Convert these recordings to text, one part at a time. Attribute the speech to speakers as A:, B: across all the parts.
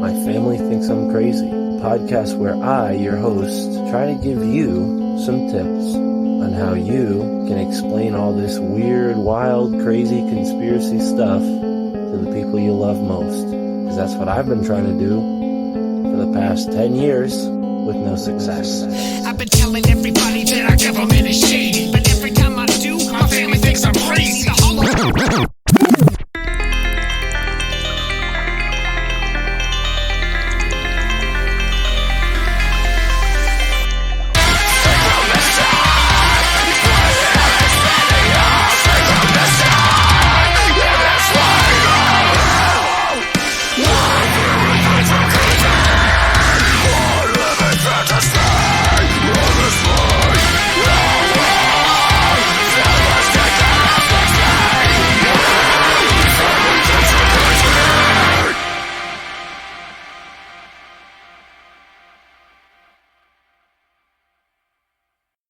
A: My Family Thinks I'm Crazy, a podcast where I, your host, try to give you some tips on how you can explain all this weird, wild, crazy conspiracy stuff to the people you love most. Because that's what I've been trying to do for the past 10 years with no success.
B: I've been telling everybody that I give them in a shady, but every time I do, my family thinks I'm crazy.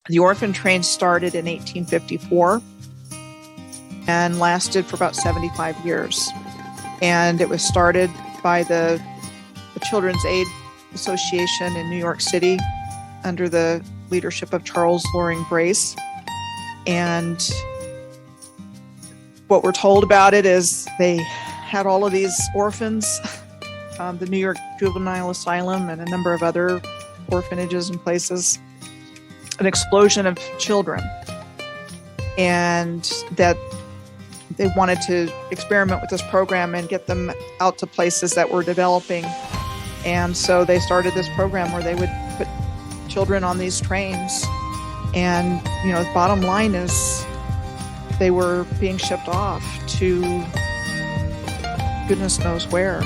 C: The Orphan Train started in 1854 and lasted for about 75 years. And it was started by the Children's Aid Association in New York City under the leadership of Charles Loring Brace. And what we're told about it is they had all of these orphans, the New York Juvenile Asylum and a number of other orphanages and places, an explosion of children, and that they wanted to experiment with this program and get them out to places that were developing. And so they started this program where they would put children on these trains, and the bottom line is they were being shipped off to goodness knows where.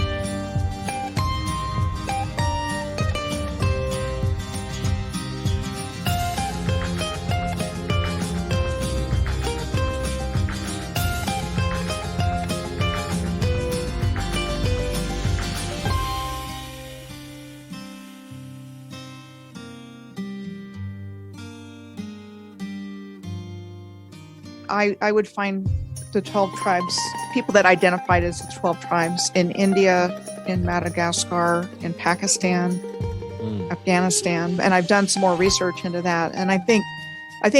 C: I would find the 12 tribes, people that identified as the 12 tribes in India, in Madagascar, in Pakistan, Afghanistan, and I've done some more research into that. And I think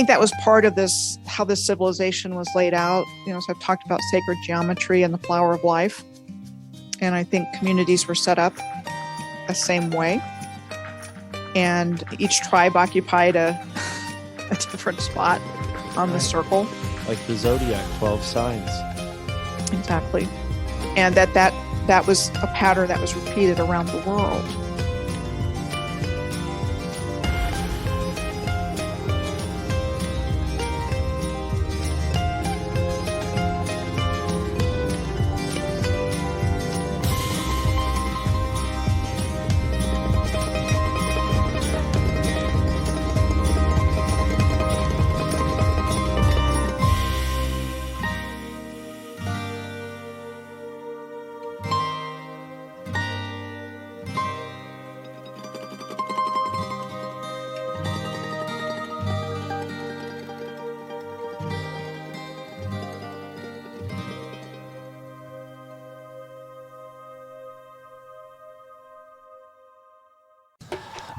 C: that was part of this, how this civilization was laid out. So I've talked about sacred geometry and the flower of life, and I think communities were set up the same way, and each tribe occupied a different spot on the circle.
A: Like the Zodiac, 12 signs.
C: Exactly. And that was a pattern that was repeated around the world.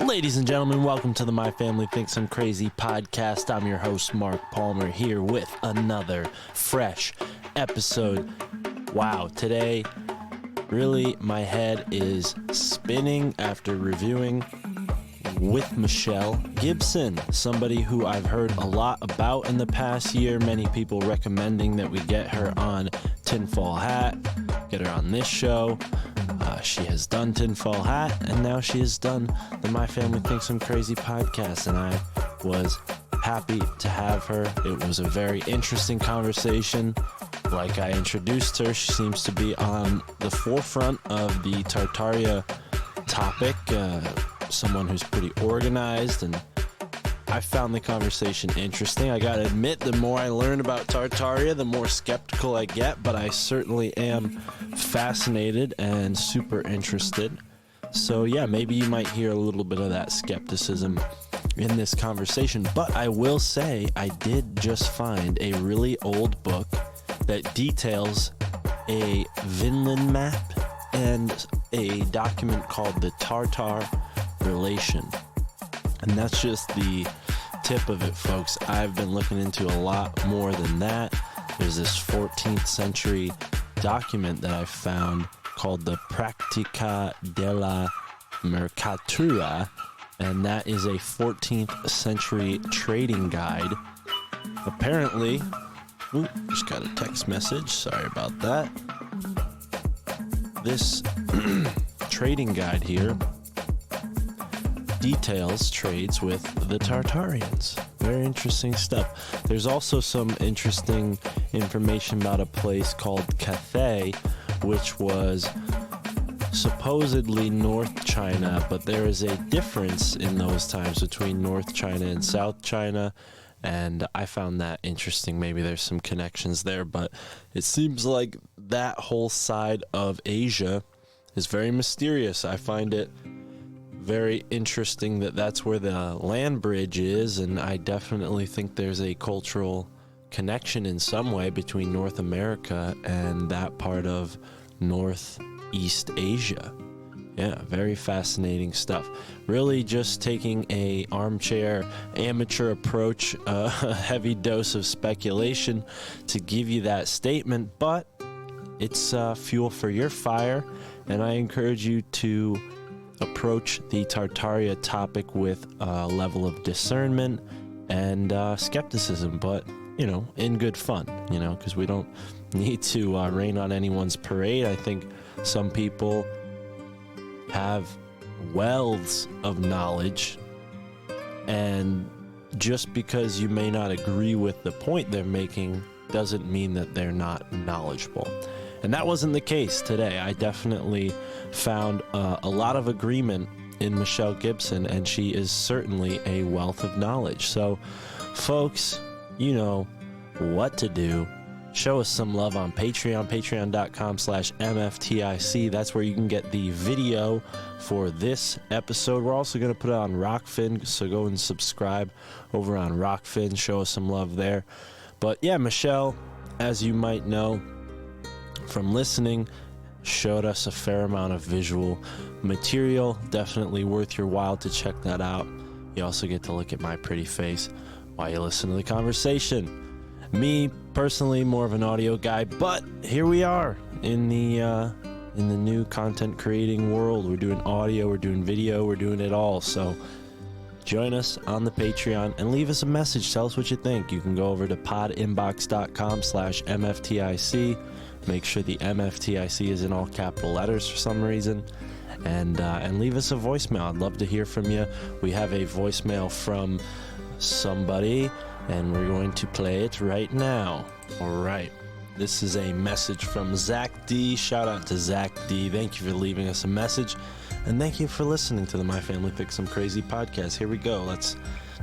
A: Ladies and gentlemen, welcome to the My Family Thinks I'm Crazy podcast. I'm your host, Mark Palmer, here with another fresh episode. Wow, today, really, my head is spinning after reviewing with Michelle Gibson, somebody who I've heard a lot about in the past year. Many people recommending that we get her on Tinfoil Hat, get her on this show. She has done Tinfoil Hat, and now she has done the My Family Thinks I'm Crazy podcast, and I was happy to have her. It was a very interesting conversation. Like I introduced her, she seems to be on the forefront of the Tartaria topic, someone who's pretty organized, and I found the conversation interesting. I gotta admit, the more I learn about Tartaria, the more skeptical I get, but I certainly am fascinated and super interested. So yeah, maybe you might hear a little bit of that skepticism in this conversation, but I will say I did just find a really old book that details a Vinland map and a document called the Tartar Relation. And that's just the tip of it, folks. I've been looking into a lot more than that. There's this 14th century document that I found called the Practica della Mercatura, and that is a 14th century trading guide. Apparently, just got a text message, sorry about that. This trading guide here details trades with the Tartarians. Very interesting stuff. There's also some interesting information about a place called Cathay, which was supposedly North China, but there is a difference in those times between North China and South China, and I found that interesting. Maybe there's some connections there, but it seems like that whole side of Asia is very mysterious. I find it very interesting that that's where the land bridge is, and I definitely think there's a cultural connection in some way between North America and that part of Northeast Asia. Yeah, very fascinating stuff. Really just taking a armchair amateur approach, a heavy dose of speculation to give you that statement, but it's fuel for your fire, and I encourage you to approach the Tartaria topic with a level of discernment and skepticism, but, in good fun, because we don't need to rain on anyone's parade. I think some people have wells of knowledge, and just because you may not agree with the point they're making doesn't mean that they're not knowledgeable. And that wasn't the case today. I definitely found a lot of agreement in Michelle Gibson, and she is certainly a wealth of knowledge. So, folks, you know what to do. Show us some love on Patreon, patreon.com/MFTIC. That's where you can get the video for this episode. We're also going to put it on Rockfin, so go and subscribe over on Rockfin. Show us some love there. But yeah, Michelle, as you might know from listening, showed us a fair amount of visual material. Definitely worth your while to check that out. You also get to look at my pretty face while you listen to the conversation. Me, personally, more of an audio guy, but here we are in the new content creating world. We're doing audio, we're doing video, we're doing it all. So join us on the Patreon and leave us a message. Tell us what you think. You can go over to podinbox.com/MFTIC. Make sure the MFTIC is in all capital letters for some reason. And leave us a voicemail. I'd love to hear from you. We have a voicemail from somebody, and we're going to play it right now. All right. This is a message from Zach D. Shout out to Zach D. Thank you for leaving us a message, and thank you for listening to the My Family Thinks Some Crazy podcast. Here we go. Let's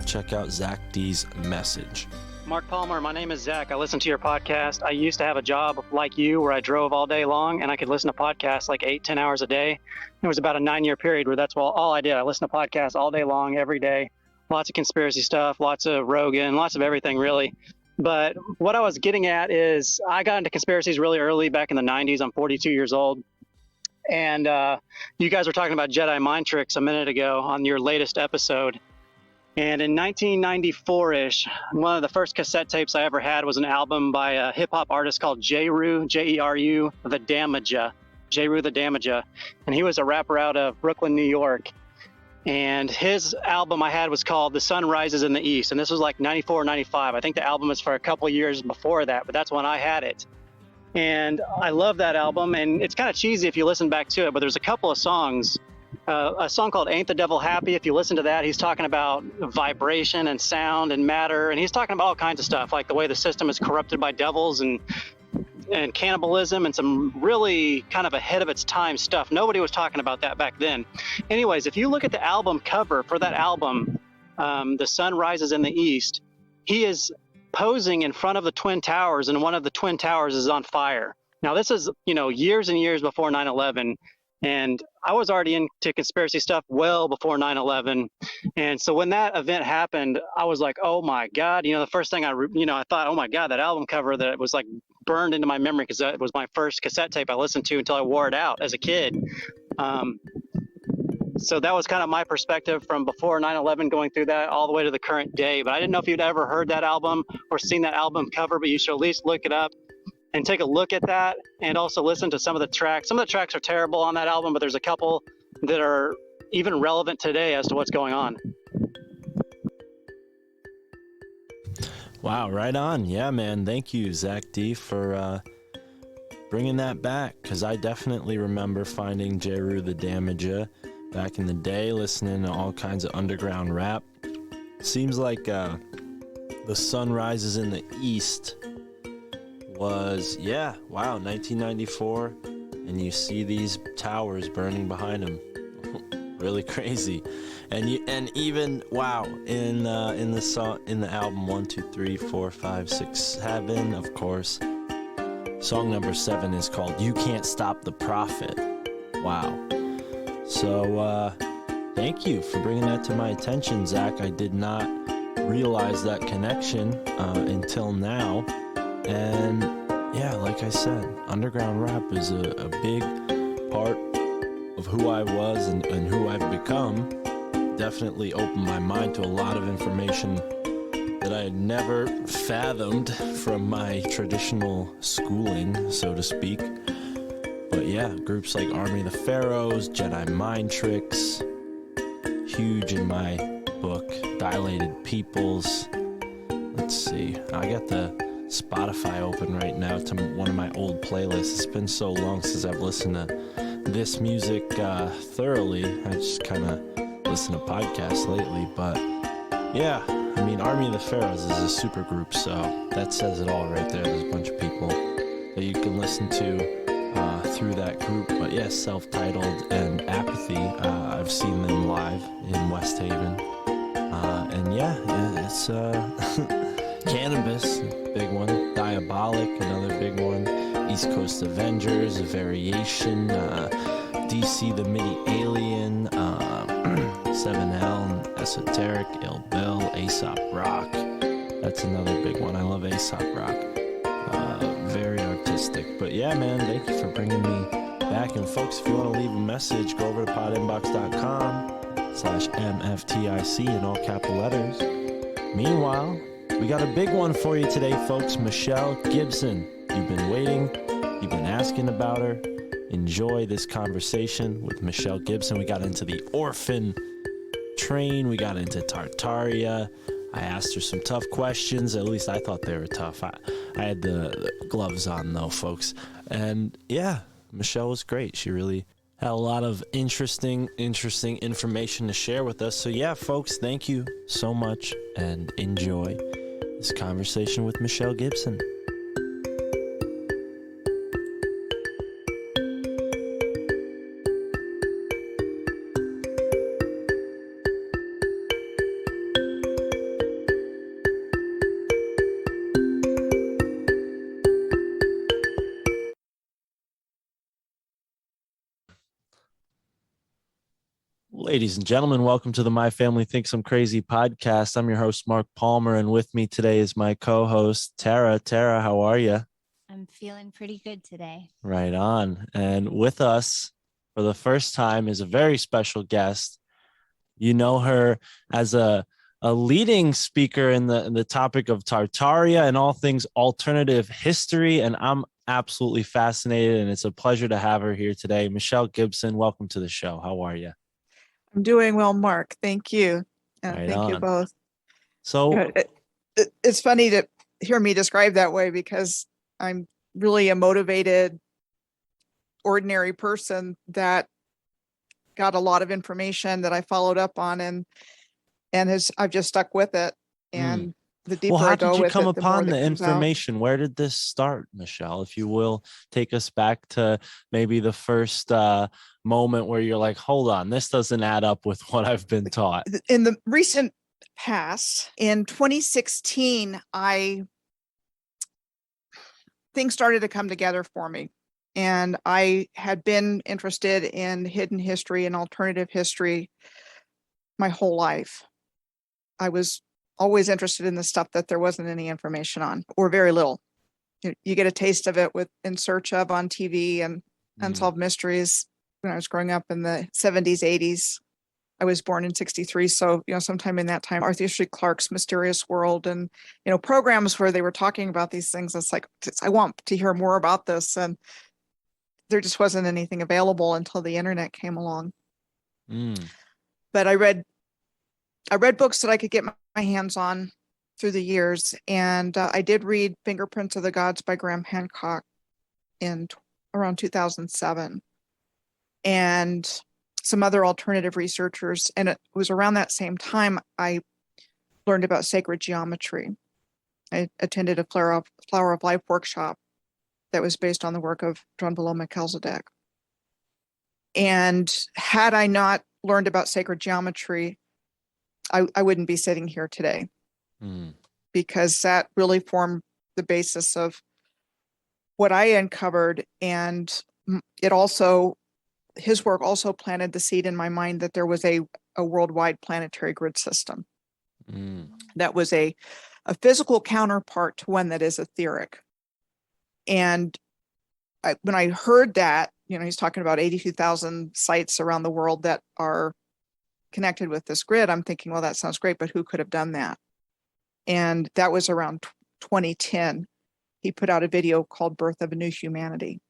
A: check out Zach D's message.
D: Mark Palmer, my name is Zach. I listen to your podcast. I used to have a job like you where I drove all day long, and I could listen to podcasts like 8-10 hours a day. It was about a 9-year period where that's all I did. I listened to podcasts all day long, every day. Lots of conspiracy stuff, lots of Rogan, lots of everything, really. But what I was getting at is I got into conspiracies really early back in the 90s. I'm 42 years old. And you guys were talking about Jedi mind tricks a minute ago on your latest episode. And in 1994-ish, one of the first cassette tapes I ever had was an album by a hip-hop artist called Jeru, Jeru, the Damaja, Jeru the Damaja. And he was a rapper out of Brooklyn, New York. And his album I had was called The Sun Rises in the East. And this was like 94, 95. I think the album was for a couple of years before that, but that's when I had it. And I love that album. And it's kind of cheesy if you listen back to it, but there's a couple of songs. A song called Ain't the Devil Happy. If you listen to that, he's talking about vibration and sound and matter. And he's talking about all kinds of stuff, like the way the system is corrupted by devils and cannibalism and some really kind of ahead of its time stuff. Nobody was talking about that back then. Anyways, if you look at the album cover for that album, The Sun Rises in the East, he is posing in front of the Twin Towers, and one of the Twin Towers is on fire. Now, this is, years and years before 9/11. And I was already into conspiracy stuff well before 9/11. And so when that event happened, I was like, oh my God, the first thing I thought, oh my God, that album cover that was like burned into my memory because that was my first cassette tape I listened to until I wore it out as a kid. So that was kind of my perspective from before 9/11, going through that all the way to the current day. But I didn't know if you'd ever heard that album or seen that album cover, but you should at least look it up and take a look at that, and also listen to some of the tracks. Some of the tracks are terrible on that album, but there's a couple that are even relevant today as to what's going on.
A: Wow, right on. Yeah, man. Thank you, Zach D, for bringing that back, because I definitely remember finding Jeru the Damager back in the day, listening to all kinds of underground rap. Seems like The Sun Rises in the East was, 1994, and you see these towers burning behind him. Really crazy. And even in the song, in the album 1, 2, 3, 4, 5, 6, 7, of course, song number 7 is called You Can't Stop the Prophet. Wow. So thank you for bringing that to my attention, Zach. I did not realize that connection until now. And yeah, like I said, underground rap is a big part of who I was and who I've become. Definitely opened my mind to a lot of information that I had never fathomed from my traditional schooling, so to speak. But yeah, groups like Army of the Pharaohs, Jedi Mind Tricks, huge in my book, Dilated Peoples. Let's see, I got the Spotify open right now to one of my old playlists. It's been so long since I've listened to this music thoroughly. I just kind of listen to podcasts lately, but yeah, I mean, Army of the Pharaohs is a super group, so that says it all right there. There's a bunch of people that you can listen to through that group. But yeah, Self-Titled and Apathy, I've seen them live in West Haven, and yeah, it's Cannabis, big one. Diabolic, another big one. East Coast Avengers, a variation. DC the Midi Alien, 7L, Esoteric, Ill Bill, Aesop Rock. That's another big one. I love Aesop Rock. Very artistic. But yeah, man, thank you for bringing me back. And folks, if you want to leave a message, go over to podinbox.com/MFTIC in all capital letters. Meanwhile, we got a big one for you today, folks. Michelle Gibson. You've been waiting. You've been asking about her. Enjoy this conversation with Michelle Gibson. We got into the Orphan Train. We got into Tartaria. I asked her some tough questions. At least I thought they were tough. I had the gloves on, though, folks. And yeah, Michelle was great. She really had a lot of interesting information to share with us. So yeah, folks, thank you so much and enjoy this conversation with Michelle Gibson. Ladies and gentlemen, welcome to the My Family Thinks I'm Crazy podcast. I'm your host, Mark Palmer, and with me today is my co-host, Tara. Tara, how are you?
E: I'm feeling pretty good today.
A: Right on. And with us for the first time is a very special guest. You know her as a leading speaker in the topic of Tartaria and all things alternative history, and I'm absolutely fascinated, and it's a pleasure to have her here today. Michelle Gibson, welcome to the show. How are you?
C: I'm doing well, Mark. Thank you. And
A: Right
C: thank you
A: on.
C: both.
A: So
C: It's funny to hear me described that way because I'm really a motivated, ordinary person that got a lot of information that I followed up on and I've just stuck with it. And the deeper
A: how
C: I go
A: did you
C: with
A: come
C: it, the more
A: upon
C: that
A: the
C: comes out.
A: information? Where did this start, Michelle? If you will, take us back to maybe the first moment where you're like, hold on, this doesn't add up with what I've been taught.
C: In the recent past, in 2016, things started to come together for me. And I had been interested in hidden history and alternative history my whole life. I was always interested in the stuff that there wasn't any information on, or very little. You get a taste of it in Search Of on TV and Unsolved Mysteries. when I was growing up in the 70s, 80s. I was born in 63. So, sometime in that time, Arthur C. Clarke's Mysterious World and, programs where they were talking about these things. It's like, I want to hear more about this. And there just wasn't anything available until the internet came along. But I read books that I could get my hands on through the years. And I did read Fingerprints of the Gods by Graham Hancock in around 2007. And some other alternative researchers. And it was around that same time I learned about sacred geometry. I attended a Flower of Life workshop that was based on the work of John Below Melchizedek. And had I not learned about sacred geometry, I wouldn't be sitting here today, because that really formed the basis of what I uncovered. And his work also planted the seed in my mind that there was a worldwide planetary grid system that was a physical counterpart to one that is etheric. And when I heard that, he's talking about 82,000 sites around the world that are connected with this grid, I'm thinking, well, that sounds great, but who could have done that? And that was around 2010. He put out a video called Birth of a New Humanity.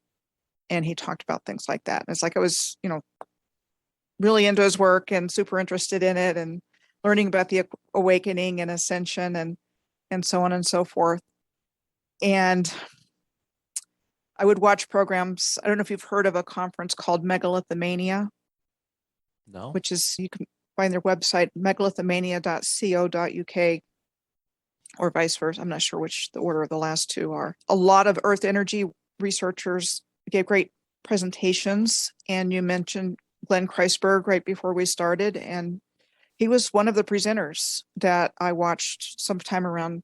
C: And he talked about things like that. And it's like I was, really into his work and super interested in it and learning about the awakening and ascension and so on and so forth. And I would watch programs. I don't know if you've heard of a conference called Megalithic Mania.
A: No.
C: Which is, you can find their website, megalithicmania.co.uk, or vice versa. I'm not sure which the order of the last two are. A lot of earth energy researchers gave great presentations, and you mentioned Glenn Kreisberg right before we started, and he was one of the presenters that I watched sometime around,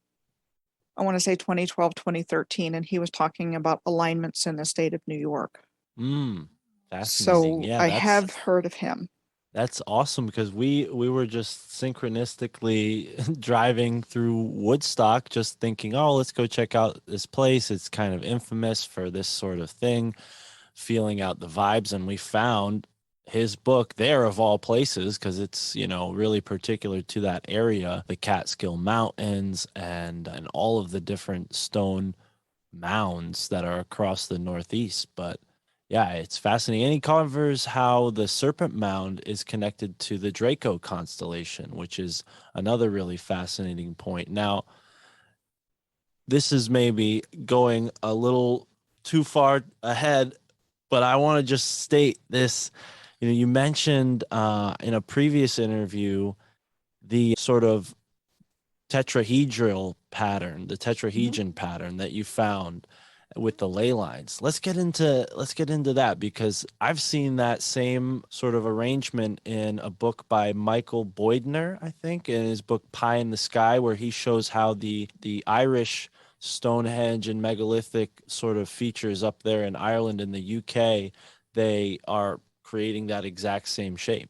C: I want to say 2012, 2013, and he was talking about alignments in the state of New York.
A: Fascinating.
C: So
A: yeah,
C: I have heard of him.
A: That's awesome, because we were just synchronistically driving through Woodstock, just thinking, oh, let's go check out this place. It's kind of infamous for this sort of thing, feeling out the vibes. And we found his book there, of all places, because it's, really particular to that area, the Catskill Mountains and all of the different stone mounds that are across the Northeast. But yeah, it's fascinating. And he covers how the Serpent Mound is connected to the Draco constellation, which is another really fascinating point. Now, this is maybe going a little too far ahead, but I want to just state this. You mentioned in a previous interview the sort of tetrahedral pattern, the tetrahedron pattern that you found with the ley lines. Let's get into that, because I've seen that same sort of arrangement in a book by Michael Boydner, I think, in his book Pie in the Sky, where he shows how the Irish Stonehenge and megalithic sort of features up there in Ireland and the UK, they are creating that exact same shape.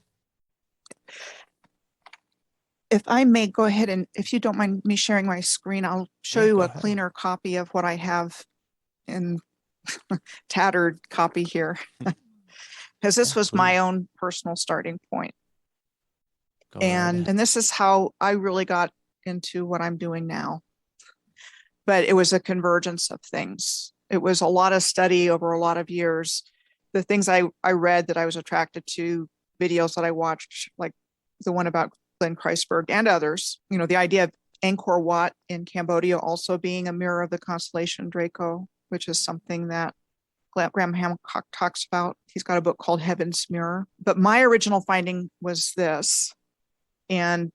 C: If I may go ahead, and if you don't mind me sharing my screen, I'll show you a cleaner copy of what I have in tattered copy here, because this was my own personal starting point. And this is how I really got into what I'm doing now. But it was a convergence of things. It was a lot of study over a lot of years. The things I read that I was attracted to, videos that I watched, like the one about Glenn Kreisberg and others, the idea of Angkor Wat in Cambodia also being a mirror of the constellation Draco, which is something that Graham Hancock talks about. He's got a book called Heaven's Mirror. But my original finding was this. And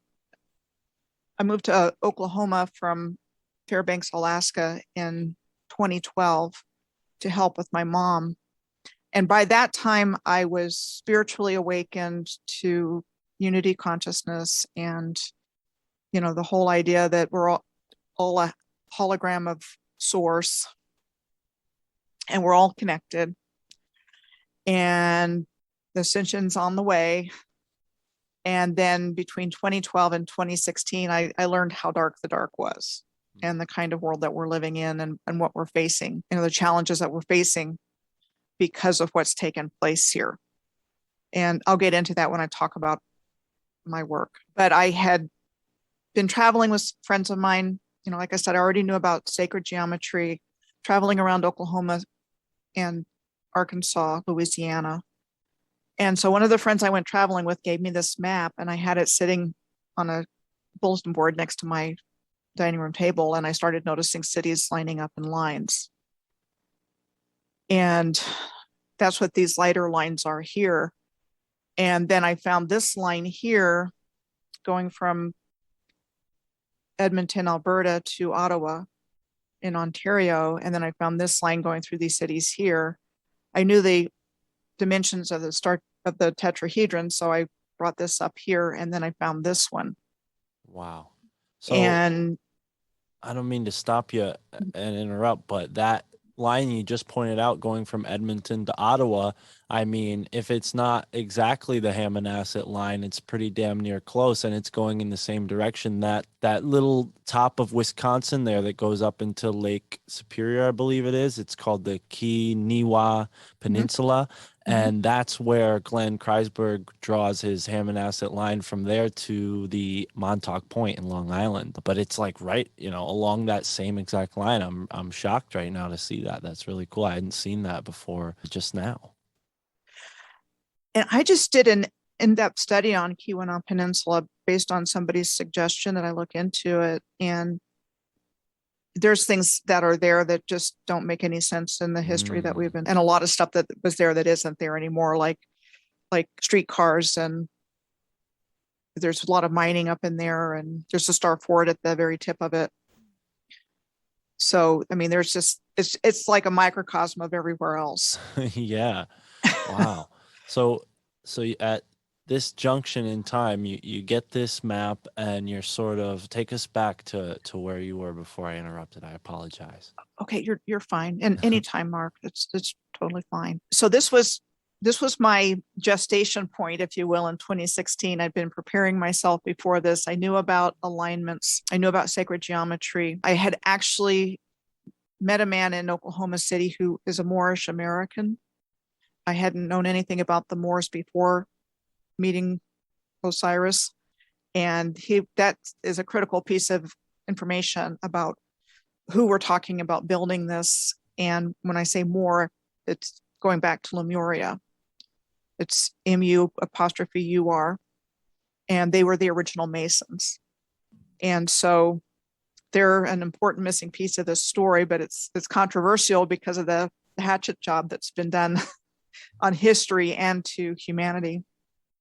C: I moved to Oklahoma from Fairbanks, Alaska in 2012 to help with my mom. And by that time, I was spiritually awakened to unity consciousness and, the whole idea that we're all a hologram of source and we're all connected. And the ascension's on the way. And then between 2012 and 2016, I learned how dark the dark was and the kind of world that we're living in and what we're facing, the challenges that we're facing because of what's taken place here. And I'll get into that when I talk about my work. But I had been traveling with friends of mine. Like I said, I already knew about sacred geometry, traveling around Oklahoma and Arkansas, Louisiana. And so one of the friends I went traveling with gave me this map, and I had it sitting on a bulletin board next to my dining room table. And I started noticing cities lining up in lines. And that's what these lighter lines are here. And then I found this line here going from Edmonton, Alberta to Ottawa in Ontario. And then I found this line going through these cities here. I knew the dimensions of the start of the tetrahedron, so I brought this up here, and then I found this one.
A: Wow. So,
C: and
A: I don't mean to stop you and interrupt, but that line you just pointed out going from Edmonton to Ottawa, I mean, if it's not exactly the Hammonasset line, it's pretty damn near close, and it's going in the same direction. That little top of Wisconsin there that goes up into Lake Superior, I believe it is, it's called the Keenewa Peninsula. And that's where Glenn Kreisberg draws his Hammonasset line from there to the Montauk Point in Long Island. But it's like right, along that same exact line. I'm shocked right now to see that. That's really cool. I hadn't seen that before just now.
C: And I just did an in-depth study on Keweenaw Peninsula based on somebody's suggestion that I look into it. And there's things that are there that just don't make any sense in the history that we've been, and a lot of stuff that was there that isn't there anymore, like streetcars, and there's a lot of mining up in there, and there's a Star Fort at the very tip of it. So, I mean, there's just, it's like a microcosm of everywhere else.
A: Yeah. Wow. So at this junction in time, you get this map, and you're sort of, take us back to where you were before I interrupted. I apologize.
C: Okay, you're fine. And anytime, Mark, it's totally fine. So this was my gestation point, if you will, in 2016. I'd been preparing myself before this. I knew about alignments. I knew about sacred geometry. I had actually met a man in Oklahoma City who is a Moorish American. I hadn't known anything about the Moors before meeting Osiris. And that is a critical piece of information about who we're talking about building this. And when I say Moor, it's going back to Lemuria. It's MU''UR. And they were the original Masons. And so they're an important missing piece of this story, but it's controversial because of the hatchet job that's been done on history and to humanity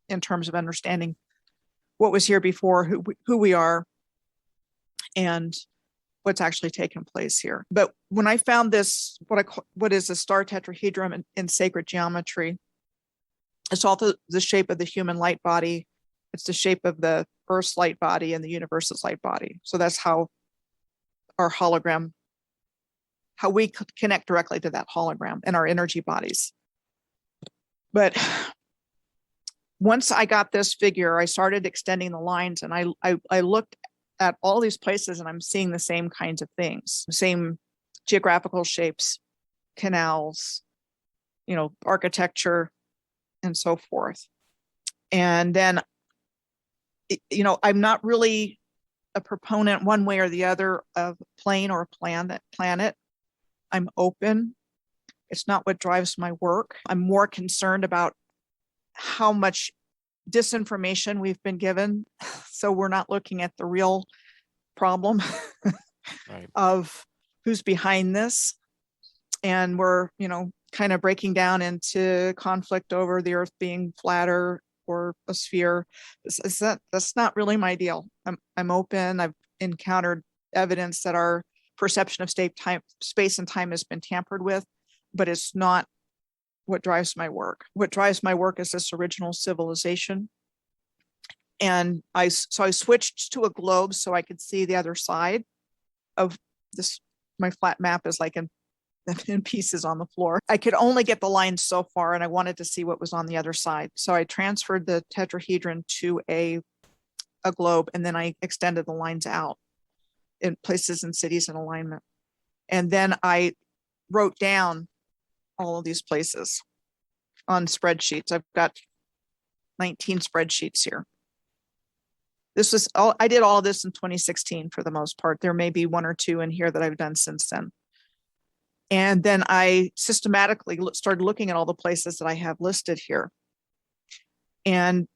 C: in terms of understanding what was here before, who we are, and what's actually taken place here. But when I found this, what is a star tetrahedron in sacred geometry, it's also the shape of the human light body. It's the shape of the Earth's light body and the universe's light body. So that's how our hologram, how we connect directly to that hologram and our energy bodies. But once I got this figure, I started extending the lines, and I looked at all these places, and I'm seeing the same kinds of things, same geographical shapes, canals, architecture, and so forth. And then, I'm not really a proponent one way or the other of plane or planet. I'm open. It's not what drives my work. I'm more concerned about how much disinformation we've been given. So we're not looking at the real problem
A: Right.
C: of who's behind this. And we're, kind of breaking down into conflict over the Earth being flatter or a sphere. That's not really my deal. I'm open. I've encountered evidence that our perception of space and time has been tampered with, but it's not what drives my work. What drives my work is this original civilization. And I switched to a globe so I could see the other side of this. My flat map is like in pieces on the floor. I could only get the lines so far, and I wanted to see what was on the other side. So I transferred the tetrahedron to a globe, and then I extended the lines out in places and cities in alignment. And then I wrote down all of these places on spreadsheets. I've got 19 spreadsheets here. This was all, I did all of this in 2016 for the most part. There may be one or two in here that I've done since then. And then I systematically started looking at all the places that I have listed here. And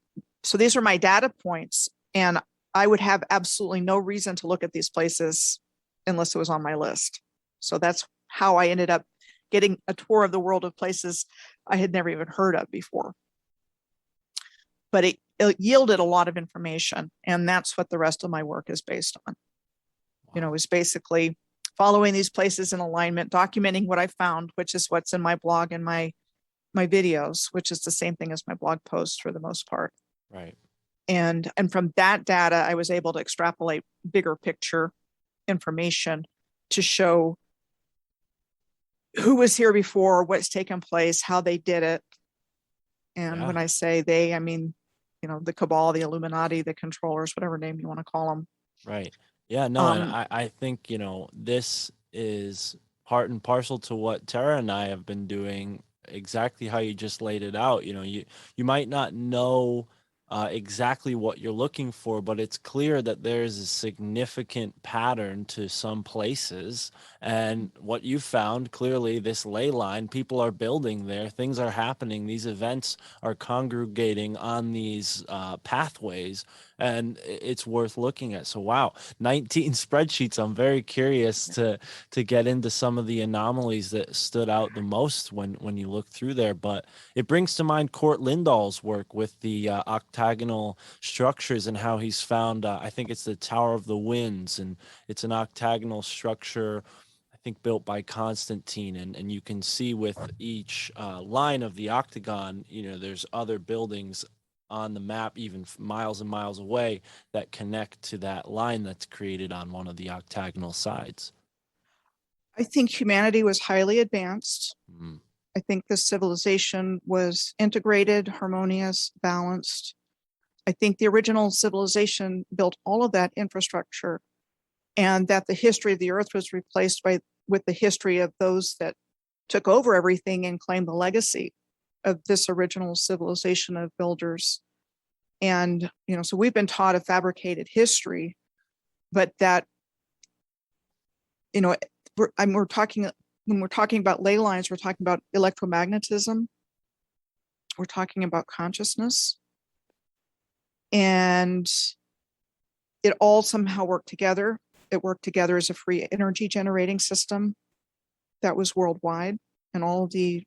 C: so these are my data points, and I would have absolutely no reason to look at these places unless it was on my list. So that's how I ended up getting a tour of the world of places I had never even heard of before. But it yielded a lot of information, and that's what the rest of my work is based on. Wow. You know, is basically following these places in alignment, documenting what I found, which is what's in my blog and my videos, which is the same thing as my blog posts for the most part.
A: Right.
C: And from that data, I was able to extrapolate bigger picture information to show who was here before, what's taken place, how they did it. And when I say they, I mean, you know, the cabal, the Illuminati, the controllers, whatever name you want to call them.
A: Right. Yeah, no, and I think, you know, this is part and parcel to what Tara and I have been doing, exactly how you just laid it out. You know, you might not know exactly what you're looking for, but it's clear that there's a significant pattern to some places. And what you found, clearly, this ley line, people are building there, things are happening, these events are congregating on these pathways, and it's worth looking at. So wow, 19 spreadsheets. I'm very curious to get into some of the anomalies that stood out the most when you look through there. But it brings to mind Kurt Lindahl's work with the octagonal structures and how he's found, I think it's the Tower of the Winds, and it's an octagonal structure, I think built by Constantine, and you can see with each line of the octagon, you know, there's other buildings on the map, even miles and miles away, that connect to that line that's created on one of the octagonal sides.
C: I think humanity was highly advanced.
A: Mm.
C: I think the civilization was integrated, harmonious, balanced. I think the original civilization built all of that infrastructure, and that the history of the earth was replaced with the history of those that took over everything and claimed the legacy of this original civilization of builders. And, you know, so we've been taught a fabricated history, but that, you know, when we're talking about ley lines, we're talking about electromagnetism. We're talking about consciousness. And it all somehow worked together. It worked together as a free energy generating system that was worldwide, and all of the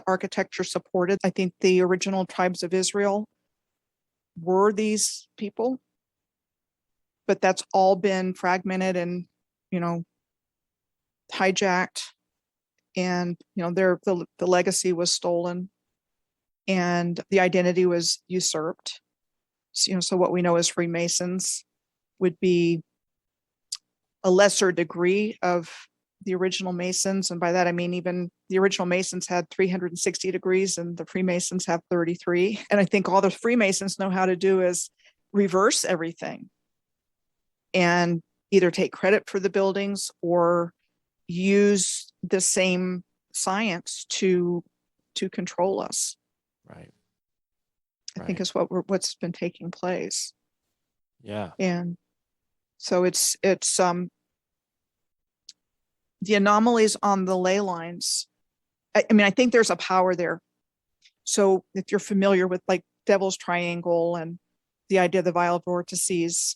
C: architecture supported. I think the original tribes of Israel were these people, but that's all been fragmented and, you know, hijacked, and, you know, the legacy was stolen and the identity was usurped. So, you know, so what we know as Freemasons would be a lesser degree of the original Masons. And by that, I mean, even the original Masons had 360 degrees and the Freemasons have 33. And I think all the Freemasons know how to do is reverse everything and either take credit for the buildings or use the same science to control us.
A: Right.
C: I think is what's been taking place.
A: Yeah.
C: And so it's the anomalies on the ley lines. I mean, I think there's a power there. So if you're familiar with like Devil's Triangle and the idea of the vial vortices,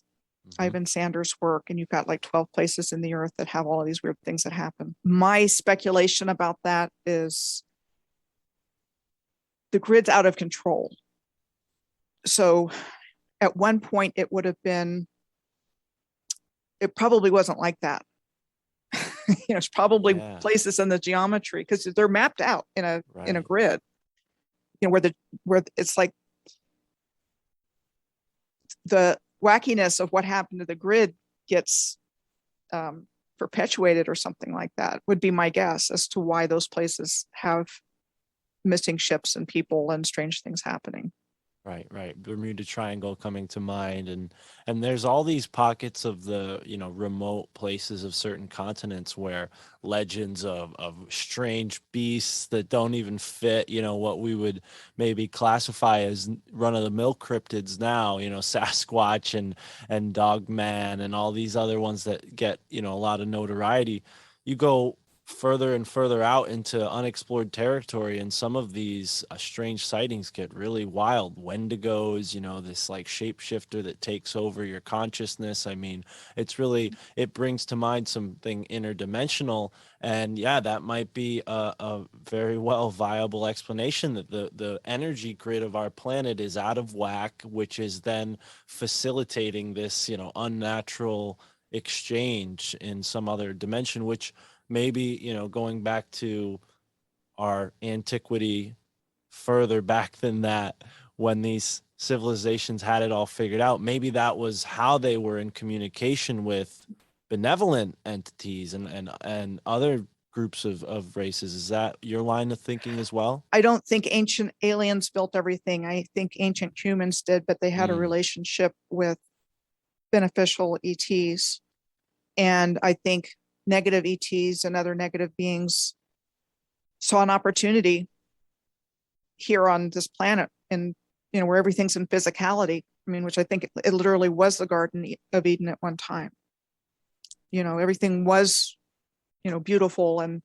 C: Ivan Sanders' work, and you've got like 12 places in the earth that have all of these weird things that happen. My speculation about that is the grid's out of control. So at one point it would have been, it probably wasn't like that. You know, it's probably places in the geometry because they're mapped out in a grid. You know, where it's like the wackiness of what happened to the grid gets perpetuated or something like that would be my guess as to why those places have missing ships and people and strange things happening.
A: Right. Bermuda Triangle coming to mind, and there's all these pockets of the remote places of certain continents where legends of strange beasts that don't even fit what we would maybe classify as run of the mill cryptids now. Sasquatch and Dogman and all these other ones that get a lot of notoriety. You go further and further out into unexplored territory, and some of these strange sightings get really wild. Wendigos, this like shapeshifter that takes over your consciousness. I mean, it brings to mind something interdimensional, and yeah, that might be a very well viable explanation that the energy grid of our planet is out of whack, which is then facilitating this unnatural exchange in some other dimension, which maybe going back to our antiquity further back than that, when these civilizations had it all figured out, maybe that was how they were in communication with benevolent entities and other groups of races. Is that your line of thinking as well?
C: I don't think ancient aliens built everything. I think ancient humans did, but they had a relationship with beneficial ETs. And I think negative ETs and other negative beings saw an opportunity here on this planet, and where everything's in physicality. I mean, which I think it literally was the Garden of Eden at one time. Everything was beautiful, and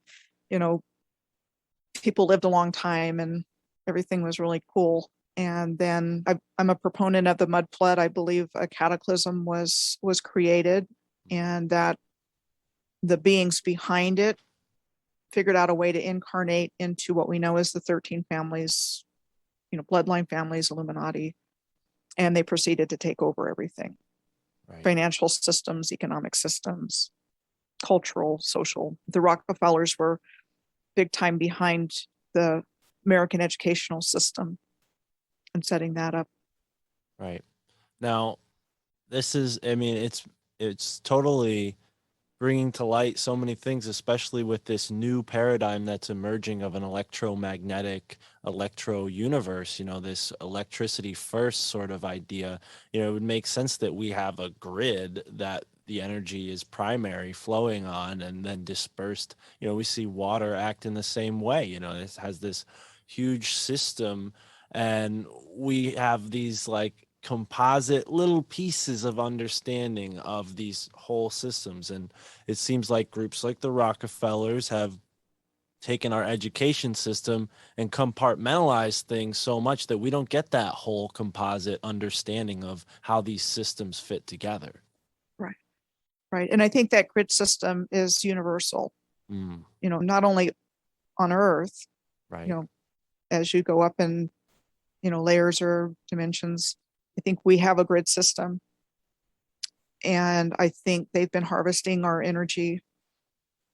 C: people lived a long time, and everything was really cool. And then I'm a proponent of the mud flood. I believe a cataclysm was created, and that the beings behind it figured out a way to incarnate into what we know as the 13 families, bloodline families, Illuminati, and they proceeded to take over everything. Right. Financial systems, economic systems, cultural, social. The Rockefellers were big time behind the American educational system and setting that up.
A: Right. Now, this is, I mean, it's totally bringing to light so many things, especially with this new paradigm that's emerging of an electromagnetic electro universe, this electricity first sort of idea. It would make sense that we have a grid that the energy is primary flowing on and then dispersed. We see water act in the same way. It has this huge system, and we have these like composite little pieces of understanding of these whole systems. And it seems like groups like the Rockefellers have taken our education system and compartmentalized things so much that we don't get that whole composite understanding of how these systems fit together.
C: Right. And I think that grid system is universal, not only on Earth,
A: right,
C: as you go up in, layers or dimensions. I think we have a grid system, and I think they've been harvesting our energy.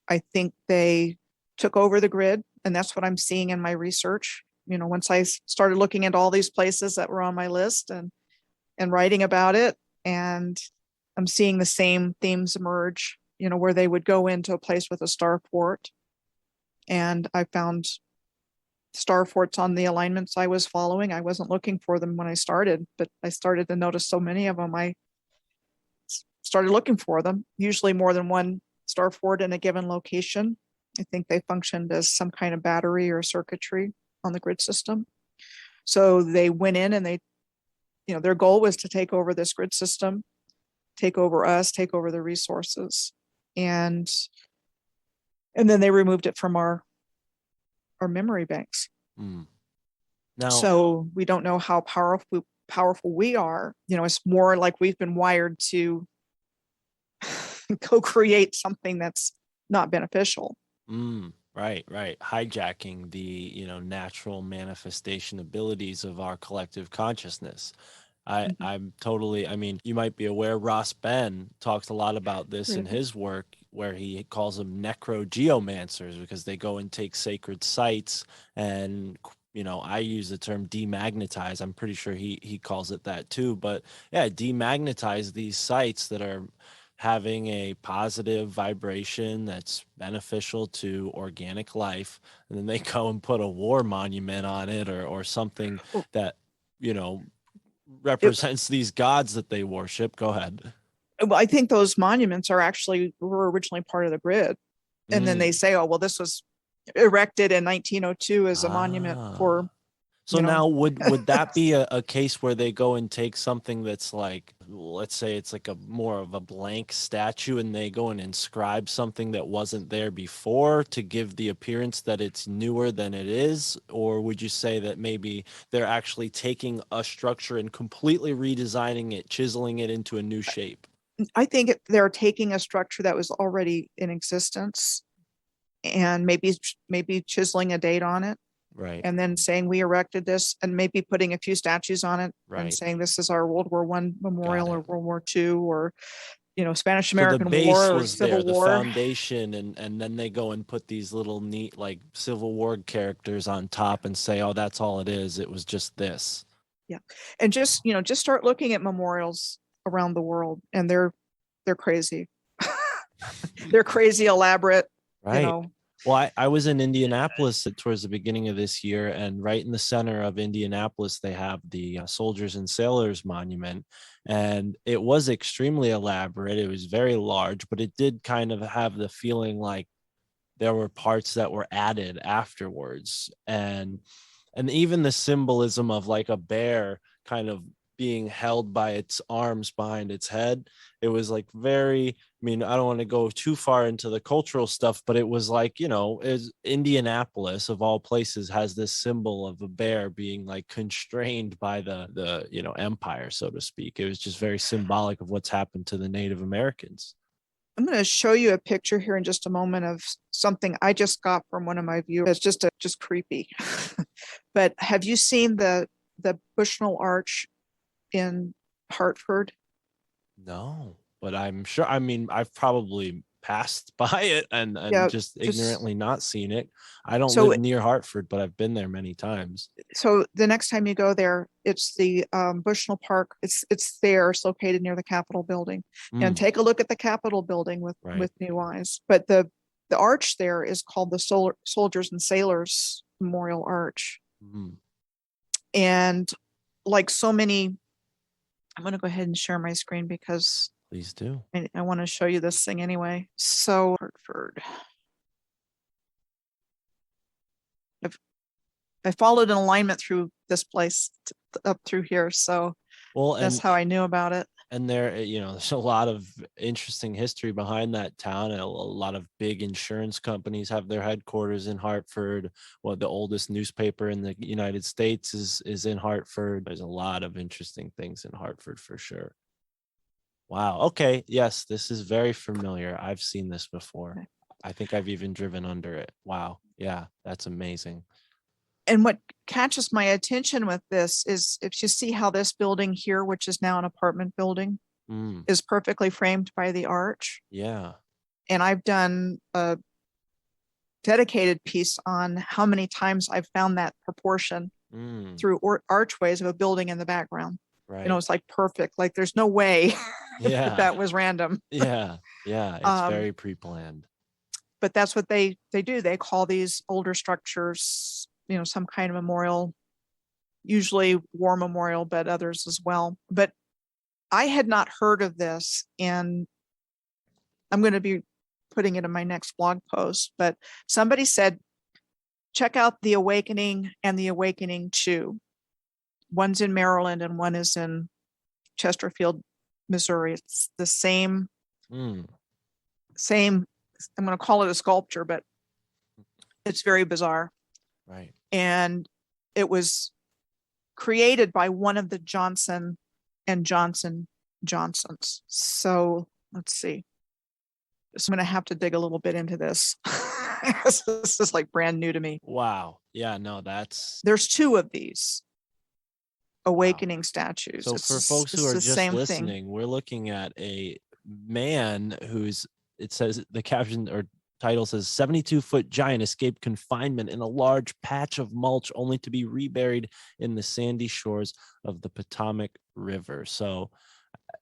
C: I think they took over the grid, and that's what I'm seeing in my research. Once I started looking into all these places that were on my list and writing about it, and I'm seeing the same themes emerge, where they would go into a place with a star fort, and I found star forts on the alignments I was following. I wasn't looking for them when I started, but I started to notice so many of them. I started looking for them, usually more than one star fort in a given location. I think they functioned as some kind of battery or circuitry on the grid system. So they went in and they, their goal was to take over this grid system, take over us, take over the resources. And then they removed it from our memory banks.
A: Now,
C: so we don't know how powerful we are. It's more like we've been wired to co-create something that's not beneficial.
A: Right. Hijacking the, natural manifestation abilities of our collective consciousness. I'm totally, I mean, you might be aware, Ross Ben talks a lot about this in his work, where he calls them necrogeomancers, because they go and take sacred sites and, I use the term demagnetize. I'm pretty sure he calls it that too. But yeah, demagnetize these sites that are having a positive vibration that's beneficial to organic life. And then they go and put a war monument on it or something that, represents these gods that they worship. Go ahead.
C: Well, I think those monuments were originally part of the grid. And then they say, oh, well, this was erected in 1902 as a monument for.
A: So now would that be a case where they go and take something that's like, let's say it's like a more of a blank statue, and they go and inscribe something that wasn't there before to give the appearance that it's newer than it is? Or would you say that maybe they're actually taking a structure and completely redesigning it, chiseling it into a new shape?
C: I think they're taking a structure that was already in existence and maybe chiseling a date on it.
A: Right.
C: And then saying we erected this, and maybe putting a few statues on it, and saying this is our World War I memorial or World War II or, Spanish American War or Civil War.
A: The foundation, and then they go and put these little neat like Civil War characters on top and say, oh, that's all it is. It was just this.
C: Yeah. And just start looking at memorials around the world, and they're crazy. They're crazy, elaborate,
A: right. Well, I was in Indianapolis towards the beginning of this year, and right in the center of Indianapolis, they have the Soldiers and Sailors Monument, and it was extremely elaborate. It was very large, but it did kind of have the feeling like there were parts that were added afterwards, and even the symbolism of like a bear kind of being held by its arms behind its head. It was like very, I don't want to go too far into the cultural stuff, but it was like, is Indianapolis of all places has this symbol of a bear being like constrained by the empire, so to speak. It was just very symbolic of what's happened to the Native Americans.
C: I'm going to show you a picture here in just a moment of something I just got from one of my viewers. It's just creepy. But have you seen the Bushnell Arch in Hartford?
A: No, but I'm sure. I've probably passed by it and just ignorantly not seen it. I don't live near Hartford, but I've been there many times. So
C: the next time you go there, it's the Bushnell Park. It's there. It's located near the Capitol building. And take a look at the Capitol building with new eyes. But the arch there is called the Soldiers and Sailors Memorial Arch. And like so many, I'm going to go ahead and share my screen because
A: please do.
C: I want to show you this thing anyway. So Hartford. I followed an alignment through this place up through here. So that's how I knew about it.
A: And there's a lot of interesting history behind that town. And a lot of big insurance companies have their headquarters in Hartford. Well, the oldest newspaper in the United States is in Hartford. There's a lot of interesting things in Hartford for sure. Wow. Okay. Yes, this is very familiar. I've seen this before. Okay. I think I've even driven under it. Wow. Yeah, that's amazing.
C: And what catches my attention with this is if you see how this building here, which is now an apartment building, is perfectly framed by the arch.
A: Yeah.
C: And I've done a dedicated piece on how many times I've found that proportion through archways of a building in the background.
A: Right.
C: It's like perfect. Like there's no way that was random.
A: Yeah. It's very pre-planned.
C: But that's what they do. They call these older structures, some kind of memorial, usually war memorial, but others as well. But I had not heard of this, and I'm going to be putting it in my next blog post, but somebody said, check out The Awakening and The Awakening 2. One's in Maryland and one is in Chesterfield, Missouri. It's the same, I'm going to call it a sculpture, but it's very bizarre.
A: Right.
C: And it was created by one of the Johnson and Johnsons. So let's see. So I'm going to have to dig a little bit into this. This is like brand new to me.
A: Wow. Yeah, no,
C: there's two of these awakening statues.
A: So for folks who are just listening, we're looking at a man it says the caption or title says 72-foot giant escaped confinement in a large patch of mulch only to be reburied in the sandy shores of the Potomac River. So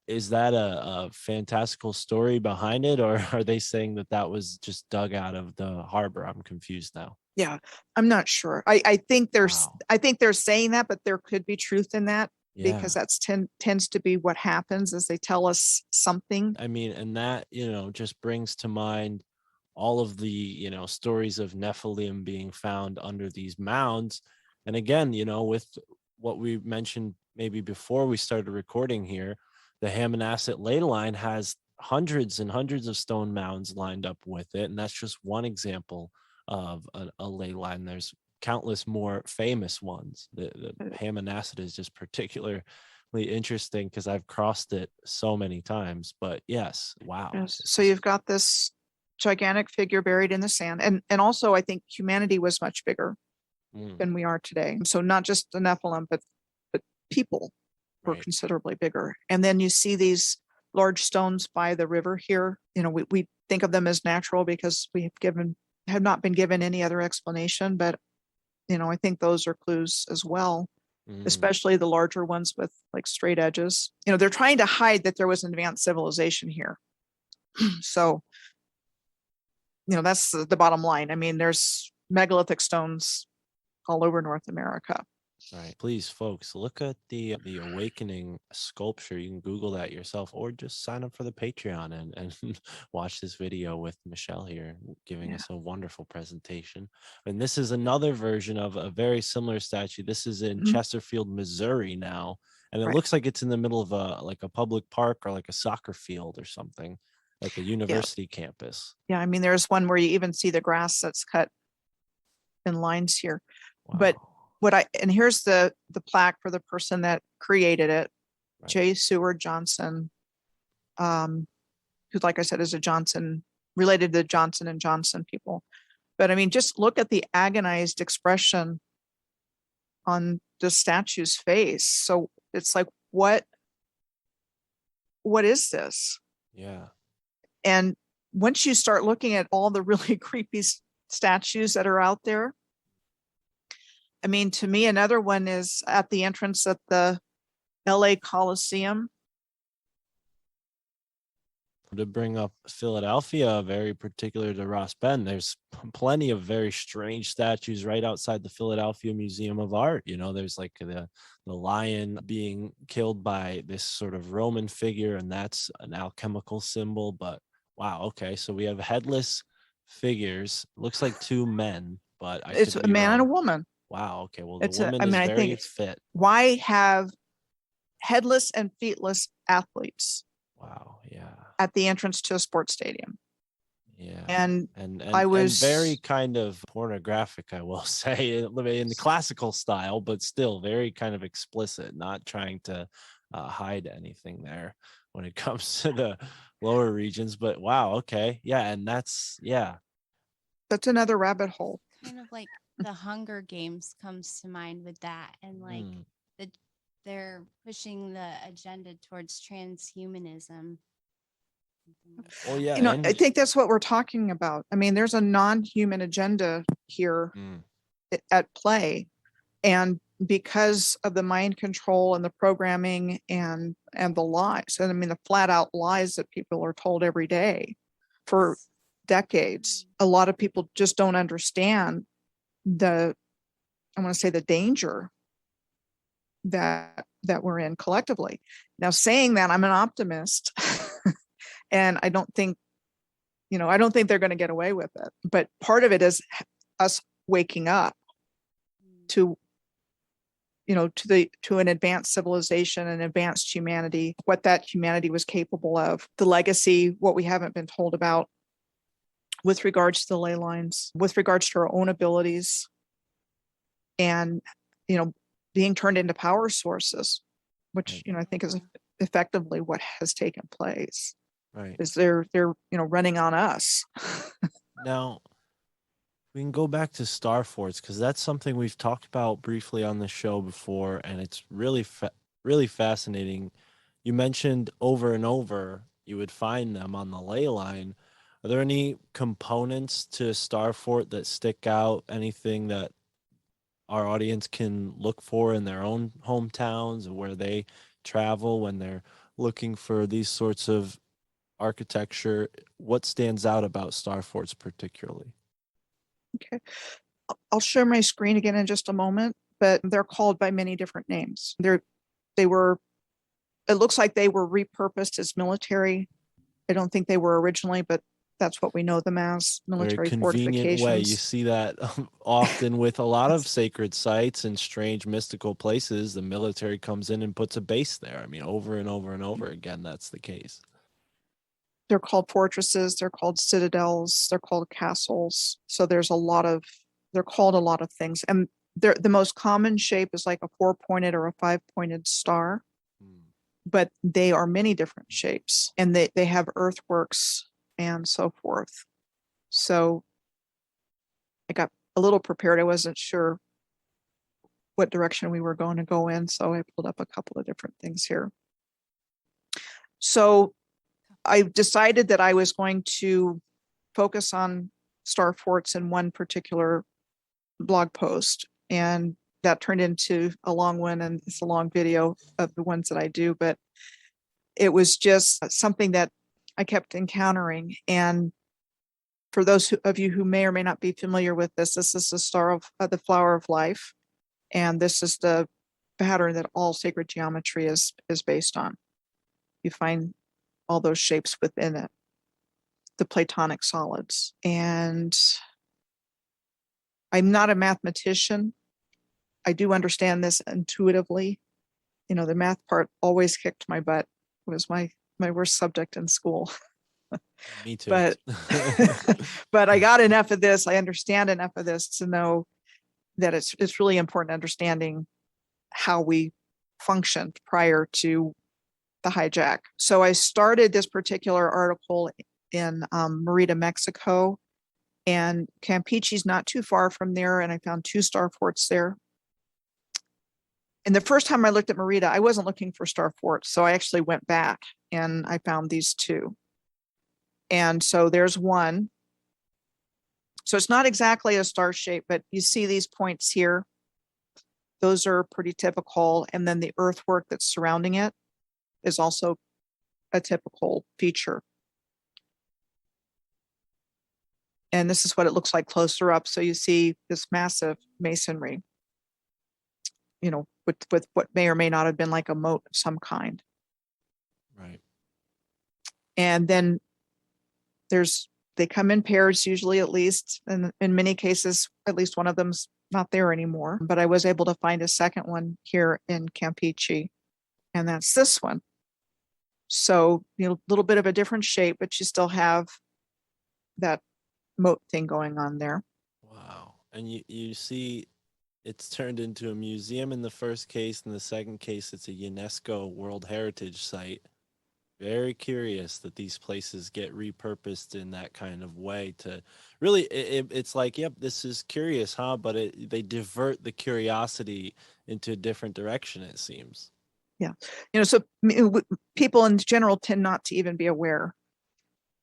A: is that a fantastical story behind it, or are they saying that was just dug out of the harbor? I'm confused now.
C: Yeah, I'm not sure. I think they're saying that, but there could be truth in that. because that's tends to be what happens as they tell us something.
A: I mean, and that, just brings to mind all of the, stories of Nephilim being found under these mounds. And again, with what we mentioned maybe before we started recording here, the Hammonasset ley line has hundreds and hundreds of stone mounds lined up with it. And that's just one example of a ley line. There's countless more famous ones. The Hammonasset is just particularly interesting because I've crossed it so many times. But yes, wow.
C: Yes. So you've got this gigantic figure buried in the sand. And also I think humanity was much bigger than we are today. So not just the Nephilim, but people were considerably bigger. And then you see these large stones by the river here. We think of them as natural because we have not been given any other explanation, but I think those are clues as well, especially the larger ones with like straight edges. They're trying to hide that there was an advanced civilization here. So, that's the bottom line. I mean, there's megalithic stones all over North America.
A: Right. Please, folks, look at the Awakening sculpture. You can Google that yourself, or just sign up for the Patreon and watch this video with Michelle here, giving us a wonderful presentation. And this is another version of a very similar statue. This is in Chesterfield, Missouri now, and it looks like it's in the middle of a public park or like a soccer field or something, like a university campus.
C: Yeah, I mean, there's one where you even see the grass that's cut in lines here. Wow. But here's the plaque for the person that created it, J. Seward Johnson, who, like I said, is a Johnson, related to the Johnson and Johnson people. But I mean, just look at the agonized expression on the statue's face. So it's like, what is this?
A: Yeah.
C: And once you start looking at all the really creepy statues that are out there, I mean, to me, another one is at the entrance at the LA Coliseum.
A: To bring up Philadelphia, very particular to Ross Ben, there's plenty of very strange statues right outside the Philadelphia Museum of Art. There's like the lion being killed by this sort of Roman figure, and that's an alchemical symbol. But wow, okay, so we have headless figures. Looks like two men, but
C: it's a man and a woman.
A: Wow. Okay. Well, the woman is very fit.
C: Why have headless and feetless athletes?
A: Wow. Yeah.
C: At the entrance to a sports stadium.
A: Yeah.
C: And I was
A: very kind of pornographic, I will say, in the classical style, but still very kind of explicit, not trying to hide anything there when it comes to the lower regions. But wow. Okay. Yeah. And that's
C: another rabbit hole.
E: Kind of like the Hunger Games comes to mind with that, and like they're pushing the agenda towards transhumanism.
A: Well, yeah,
C: I think that's what we're talking about. I mean, there's a non-human agenda here at play, and because of the mind control and the programming and the lies, and I mean the flat out lies that people are told every day for decades, a lot of people just don't understand the danger that we're in collectively. Now, saying that, I'm an optimist and I don't think they're going to get away with it, but part of it is us waking up to an advanced civilization and advanced humanity, what that humanity was capable of, the legacy, what we haven't been told about with regards to the ley lines, with regards to our own abilities, and being turned into power sources, which I think is effectively what has taken place.
A: Right.
C: Is they're running on us.
A: Now we can go back to star forts, because that's something we've talked about briefly on the show before, and it's really really fascinating. You mentioned over and over you would find them on the ley line. Are there any components to Star Fort that stick out? Anything that our audience can look for in their own hometowns or where they travel when they're looking for these sorts of architecture? What stands out about Star Forts particularly?
C: Okay. I'll share my screen again in just a moment, but they're called by many different names. They're it looks like they were repurposed as military. I don't think they were originally, but that's what we know them as, military
A: Very convenient way. You
C: fortifications.
A: see that often with a lot of sacred sites and strange mystical places. The military comes in and puts a base there. I mean, over and over and over again, that's the case.
C: They're called fortresses. They're called citadels. They're called castles. So they're called a lot of things. And the most common shape is like a 4-pointed or a 5-pointed star, but they are many different shapes, and they have earthworks and so forth. So I got a little prepared. I wasn't sure what direction we were going to go in, so I pulled up a couple of different things here. So I decided that I was going to focus on star forts in one particular blog post, and that turned into a long one, and it's a long video of the ones that I do, but it was just something that I kept encountering. And for those of you who may or may not be familiar with this is the star of the flower of life, and this is the pattern that all sacred geometry is based on. You find all those shapes within it, the Platonic solids. And I'm not a mathematician. I do understand this intuitively. You know, the math part always kicked my butt. It was my worst subject in school.
A: Me too.
C: But but I got enough of this. I understand enough of this to know that it's really important understanding how we functioned prior to the hijack. So I started this particular article in Merida, Mexico, and Campeche's not too far from there, and I found 2 star forts there. And the first time I looked at Merida, I wasn't looking for star forts, so I actually went back and I found these 2. And so there's one. So it's not exactly a star shape, but you see these points here. Those are pretty typical. And then the earthwork that's surrounding it is also a typical feature. And this is what it looks like closer up. So you see this massive masonry, you know, with what may or may not have been like a moat of some kind.
A: Right.
C: And then they come in pairs, usually, at least, and in many cases, at least one of them's not there anymore. But I was able to find a second one here in Campeche, and that's this one. So, you know, a little bit of a different shape, but you still have that moat thing going on there.
A: Wow. And you see it's turned into a museum in the first case. In the second case, it's a UNESCO World Heritage Site. Very curious that these places get repurposed in that kind of way to really, it's like, yep, this is curious, huh? But they divert the curiosity into a different direction, it seems.
C: Yeah. You know, so people in general tend not to even be aware,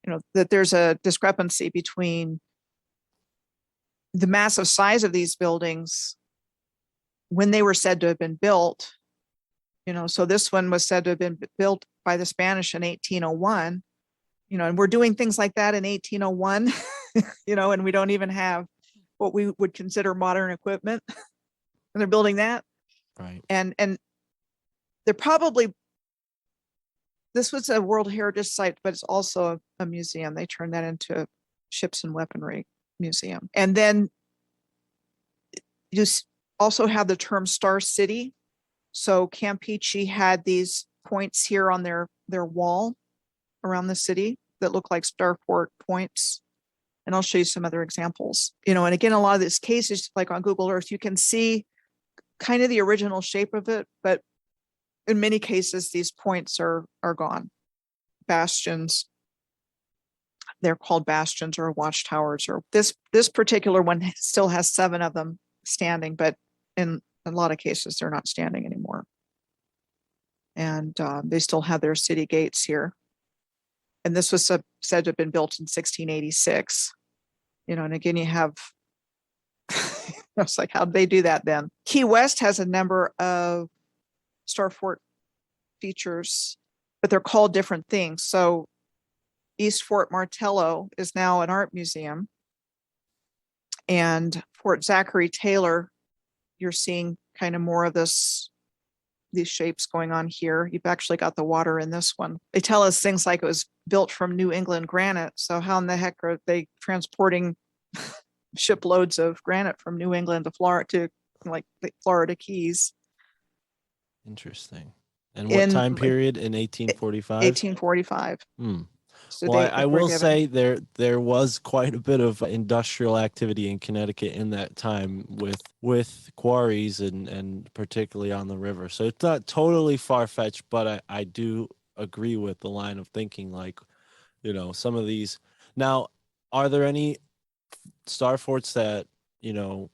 C: you know, that there's a discrepancy between the massive size of these buildings when they were said to have been built. You know, so this one was said to have been built by the Spanish in 1801, you know, and we're doing things like that in 1801, you know, and we don't even have what we would consider modern equipment, and they're building that.
A: Right.
C: And they're probably, this was a World Heritage Site, but it's also a museum. They turned that into a ships and weaponry museum. And then you also have the term Star City. So Campeche had these points here on their wall around the city that look like star fort points. And I'll show you some other examples. You know, and again, a lot of these cases, like on Google Earth, you can see kind of the original shape of it, but in many cases, these points are gone. Bastions, they're called bastions or watchtowers, or this particular one still has 7 of them standing, but in a lot of cases, they're not standing anymore. And they still have their city gates here. And this was said to have been built in 1686. You know, and again, you have, I was like, how'd they do that then? Key West has a number of star fort features, but they're called different things. So East Fort Martello is now an art museum. And Fort Zachary Taylor, you're seeing kind of more of this these shapes going on here. You've actually got the water in this one. They tell us things like it was built from New England granite. So how in the heck are they transporting shiploads of granite from New England to Florida to like the Florida Keys?
A: Interesting. And what time period? In 1845?
C: 1845. So
A: well, I will say there was quite a bit of industrial activity in Connecticut in that time with quarries and particularly on the river. So it's not totally far-fetched, but I do agree with the line of thinking, like, you know, some of these. Now, are there any star forts that, you know,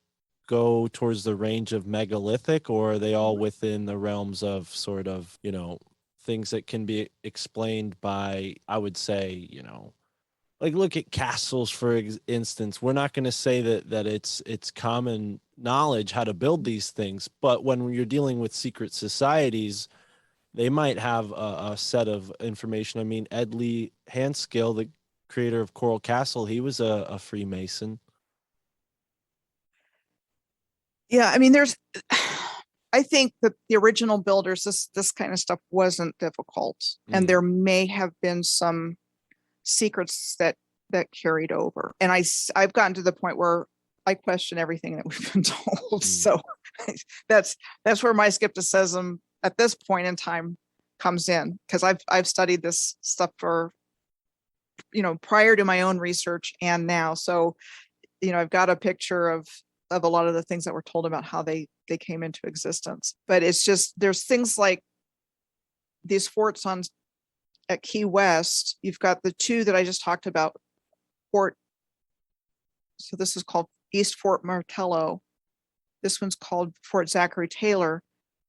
A: go towards the range of megalithic, or are they all within the realms of sort of, you know, things that can be explained by, I would say, you know, like look at castles, for instance. We're not going to say that it's common knowledge how to build these things, but when you're dealing with secret societies, they might have a set of information. I mean, Ed Lee Hanskill, the creator of Coral Castle, he was a Freemason.
C: Yeah, I mean, I think that the original builders, this kind of stuff wasn't difficult, and there may have been some secrets that carried over. And I've gotten to the point where I question everything that we've been told. So that's where my skepticism at this point in time comes in, because I've studied this stuff for, you know, prior to my own research and now. So, you know, I've got a picture of a lot of the things that were told about how they came into existence. But it's just, there's things like these forts at Key West. You've got the two that I just talked about, so this is called East Fort Martello. This one's called Fort Zachary Taylor.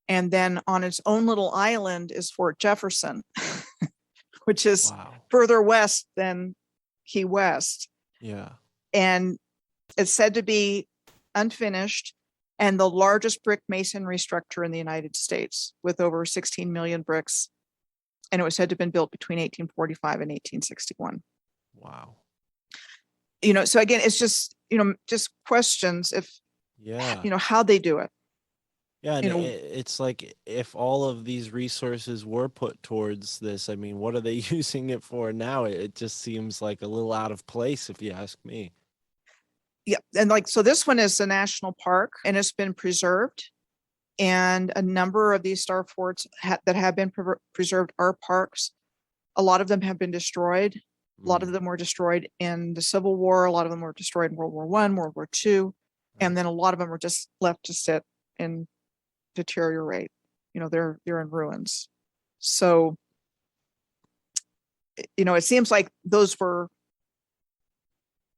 C: And then on its own little island is Fort Jefferson, which is further west than Key West.
A: Yeah.
C: And it's said to be unfinished and the largest brick masonry structure in the United States, with over 16 million bricks. And it was said to have been built between 1845 and 1861.
A: Wow.
C: You know, so again, it's just, you know, just questions if, you know, how they do it.
A: Yeah, and it's like, if all of these resources were put towards this, I mean, what are they using it for now? It just seems like a little out of place, if you ask me.
C: Yeah, and like, so this one is a national park and it's been preserved. And a number of these star forts that have been preserved are parks. A lot of them have been destroyed. A lot of them were destroyed in the Civil War. A lot of them were destroyed in World War I, World War II. And then a lot of them were just left to sit and deteriorate. You know, they're in ruins. So, you know, it seems like those were,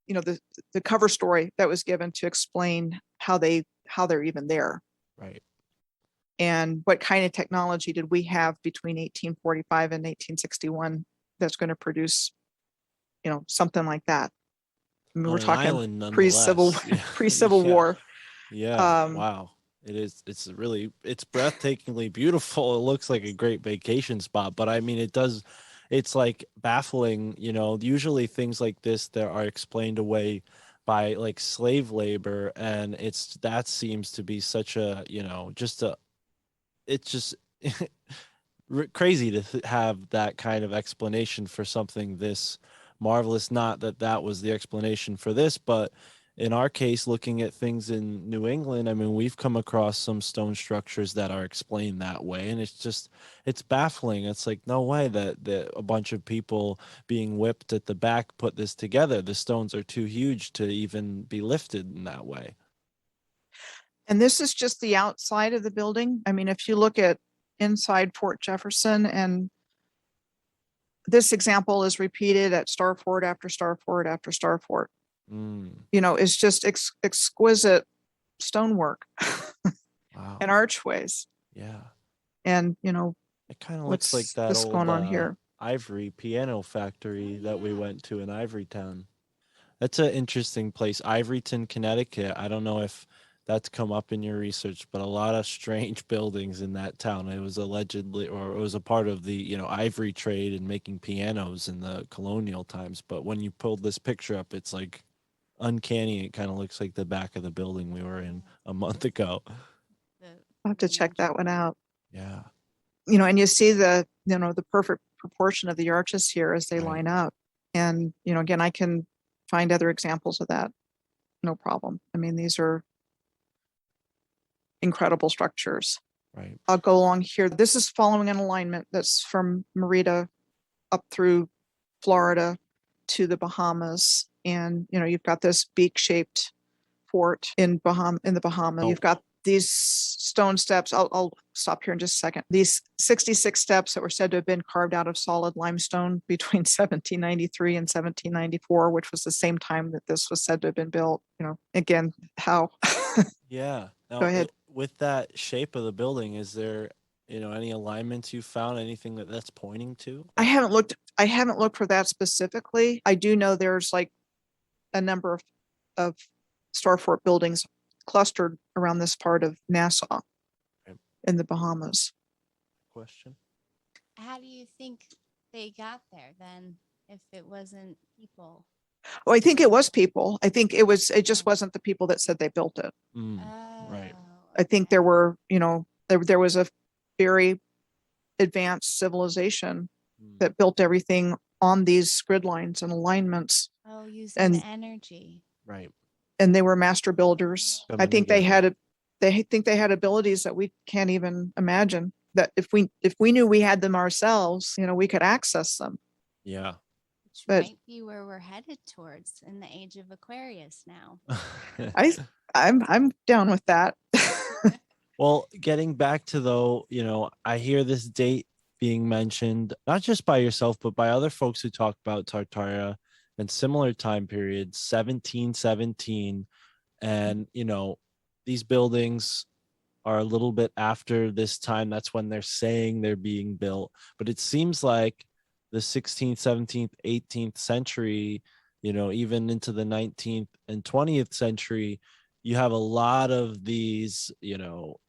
C: you know, the cover story that was given to explain how they're even there.
A: Right.
C: And what kind of technology did we have between 1845 and 1861 that's going to produce, you know, something like that? I mean, we're talking pre-Civil War.
A: Yeah. Wow. It's breathtakingly beautiful. It looks like a great vacation spot, but I mean, it's like baffling, you know. Usually things like this that are explained away by like slave labor, and that seems to be such a, you know, it's just crazy to have that kind of explanation for something this marvelous. Not that was the explanation for this, but in our case, looking at things in New England, I mean, we've come across some stone structures that are explained that way, and it's baffling. It's like, no way that a bunch of people being whipped at the back put this together. The stones are too huge to even be lifted in that way.
C: And this is just the outside of the building. I mean, if you look at inside Fort Jefferson, and this example is repeated at Star Fort after Star Fort after Star Fort. You know, it's just exquisite stonework.
A: Wow.
C: And archways.
A: Yeah.
C: And, you know,
A: it kind of looks like that old
C: going on here?
A: Ivory piano factory that we went to in Ivorytown. That's an interesting place. Ivoryton, Connecticut. I don't know if that's come up in your research, but a lot of strange buildings in that town. It was allegedly, or it was a part of the, you know, ivory trade and making pianos in the colonial times. But when you pulled this picture up, it's like uncanny. It kind of looks like the back of the building we were in a month ago.
C: I'll have to check that one out.
A: Yeah.
C: And you see the perfect proportion of the arches here as they line up. And, again, I can find other examples of that. No problem. I mean, these are incredible structures.
A: Right.
C: I'll go along here. This is following an alignment that's from Merida up through Florida to the Bahamas. And, you've got this beak-shaped fort in the Bahamas.
A: Oh.
C: You've got these stone steps. I'll stop here in just a second. These 66 steps that were said to have been carved out of solid limestone between 1793 and 1794, which was the same time that this was said to have been built. Again, how?
A: Yeah. Now,
C: Go ahead.
A: With that shape of the building, is there, any alignments you found, anything that's pointing to?
C: I haven't looked for that specifically. I do know there's like a number of star fort buildings clustered around this part of Nassau in the Bahamas.
A: Question.
E: How do you think they got there then if it wasn't people?
C: Oh, I think it was people. I think it just wasn't the people that said they built it.
A: Right.
C: I think there were, there was a very advanced civilization that built everything on these grid lines and alignments.
E: Oh, using energy.
A: Right.
C: And they were master builders. I think they had abilities that we can't even imagine, that if we knew we had them ourselves, we could access them.
A: Yeah.
E: Which might be where we're headed towards in the age of Aquarius now.
C: I'm down with that.
A: Well, getting back to though, I hear this date being mentioned, not just by yourself, but by other folks who talk about Tartaria and similar time periods, 1717. And, these buildings are a little bit after this time. That's when they're saying they're being built. But it seems like the 16th, 17th, 18th century, even into the 19th and 20th century, you have a lot of these,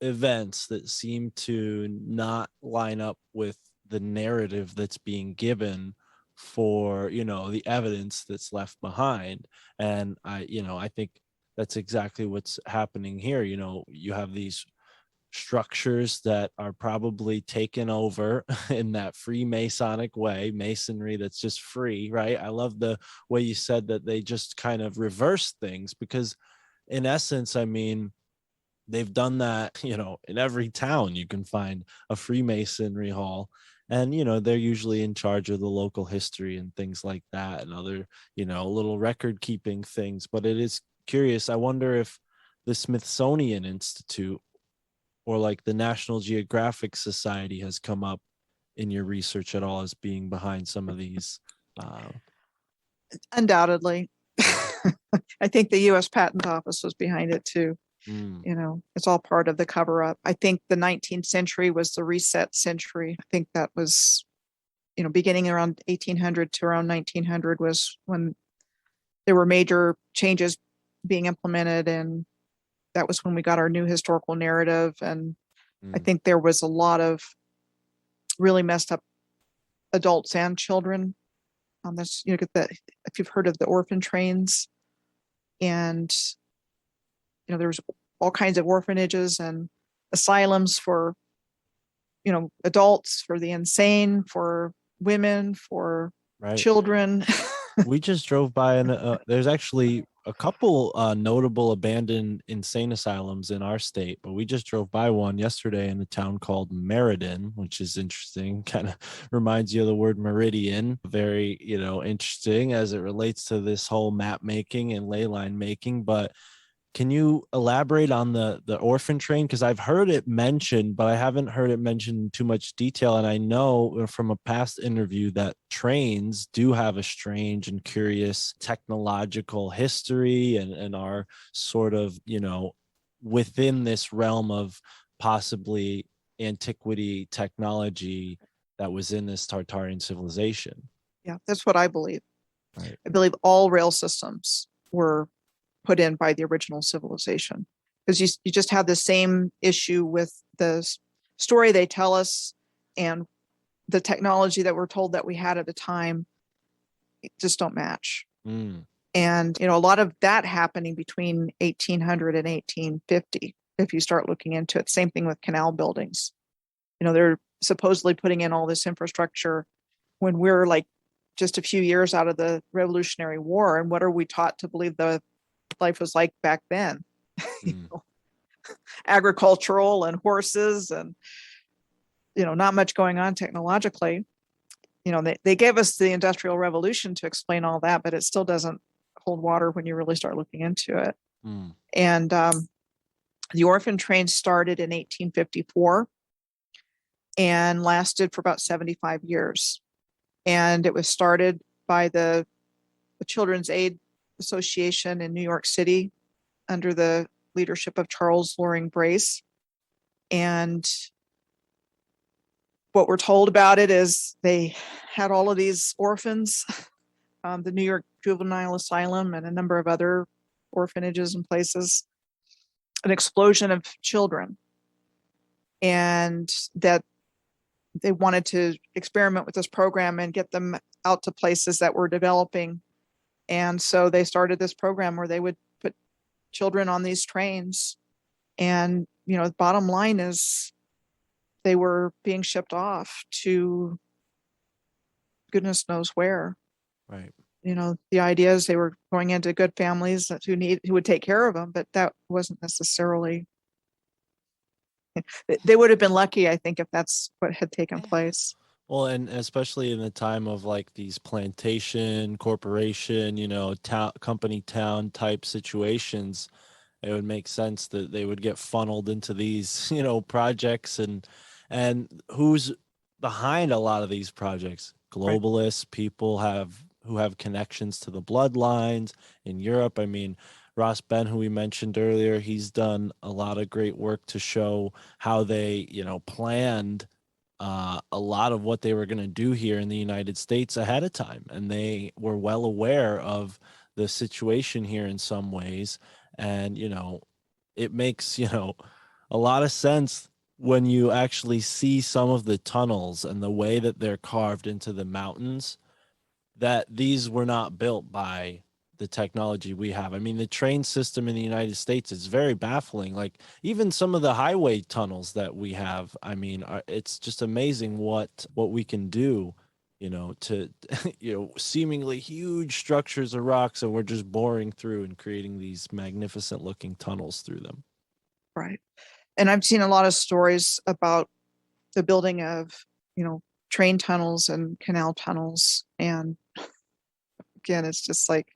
A: events that seem to not line up with the narrative that's being given for, the evidence that's left behind. And I think that's exactly what's happening here. You have these structures that are probably taken over in that Freemasonic way, masonry that's just free, right? I love the way you said that they just kind of reverse things, because in essence, I mean, they've done that, in every town you can find a Freemasonry hall. And, they're usually in charge of the local history and things like that, and other, little record keeping things. But it is curious. I wonder if the Smithsonian Institute or like the National Geographic Society has come up in your research at all as being behind some of these.
C: Undoubtedly. I think the U.S. Patent Office was behind it too. It's all part of the cover up. I think the 19th century was the reset century. I think that was, beginning around 1800 to around 1900 was when there were major changes being implemented. And that was when we got our new historical narrative. And I think there was a lot of really messed up adults and children. That's, get that, if you've heard of the Orphan Trains, and there was all kinds of orphanages and asylums for adults, for the insane, for women, for children.
A: We just drove by, and there's actually a couple notable abandoned insane asylums in our state, but we just drove by one yesterday in a town called Meriden, which is interesting. Kind of reminds you of the word meridian. Very, interesting as it relates to this whole map making and ley line making. But can you elaborate on the Orphan Train? Because I've heard it mentioned, but I haven't heard it mentioned in too much detail. And I know from a past interview that trains do have a strange and curious technological history and are sort of, within this realm of possibly antiquity technology that was in this Tartarian civilization.
C: Yeah, that's what I believe.
A: Right.
C: I believe all rail systems were put in by the original civilization, because you just have the same issue with the story they tell us and the technology that we're told that we had at the time. It just don't match. And a lot of that happening between 1800 and 1850, if you start looking into it. Same thing with canal buildings. they're supposedly putting in all this infrastructure when we're like just a few years out of the Revolutionary War. And what are we taught to believe the life was like back then? Agricultural and horses and, not much going on technologically. They gave us the Industrial Revolution to explain all that, but it still doesn't hold water when you really start looking into it. And the Orphan Train started in 1854 and lasted for about 75 years. And it was started by the Children's Aid Association in New York City under the leadership of Charles Loring Brace. And what we're told about it is they had all of these orphans, the New York Juvenile Asylum and a number of other orphanages and places, an explosion of children, and that they wanted to experiment with this program and get them out to places that were developing. And so they started this program where they would put children on these trains. And, the bottom line is they were being shipped off to goodness knows where.
A: Right.
C: The idea is they were going into good families who would take care of them, but that wasn't necessarily, they would have been lucky, I think, if that's what had taken place.
A: Well, and especially in the time of like these plantation, corporation, company town type situations, it would make sense that they would get funneled into these, projects and who's behind a lot of these projects? Globalists, right. People who have connections to the bloodlines in Europe. I mean, Ross Ben, who we mentioned earlier, he's done a lot of great work to show how they, planned a lot of what they were going to do here in the United States ahead of time. And they were well aware of the situation here in some ways. And, it makes, a lot of sense when you actually see some of the tunnels and the way that they're carved into the mountains, that these were not built by the technology we have. I mean, the train system in the United States is very baffling. Like even some of the highway tunnels that we have, I mean, it's just amazing what we can do, to, seemingly huge structures of rocks, and we're just boring through and creating these magnificent looking tunnels through them.
C: Right. And I've seen a lot of stories about the building of, train tunnels and canal tunnels. And again, it's just like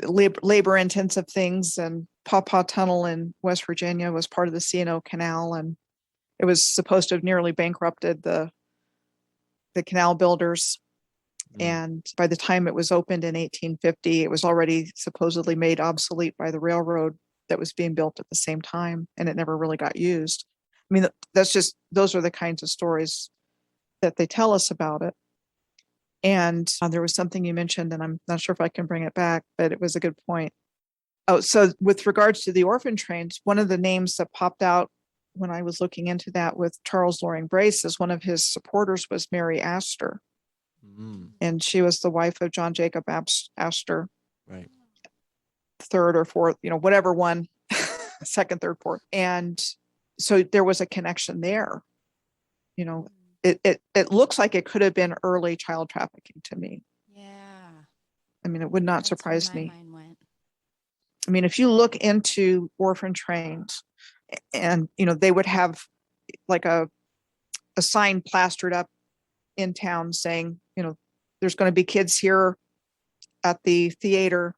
C: labor intensive things. And Paw Paw Tunnel in West Virginia was part of the C&O Canal, and it was supposed to have nearly bankrupted the canal builders. And by the time it was opened in 1850, it was already supposedly made obsolete by the railroad that was being built at the same time, and it never really got used. I mean, those are the kinds of stories that they tell us about it. And there was something you mentioned, and I'm not sure if I can bring it back, but it was a good point. Oh, so with regards to the Orphan Trains, one of the names that popped out when I was looking into that with Charles Loring Brace is one of his supporters was Mary Astor. And she was the wife of John Jacob Astor.
A: Right.
C: Third or fourth, whatever one, second, third, fourth. And so there was a connection there. It looks like it could have been early child trafficking to me.
E: Yeah.
C: I mean, it would not
E: That's
C: surprise
E: where my
C: me.
E: mind went.
C: I mean, if you look into Orphan Trains, and they would have like a sign plastered up in town saying, there's going to be kids here at the theater.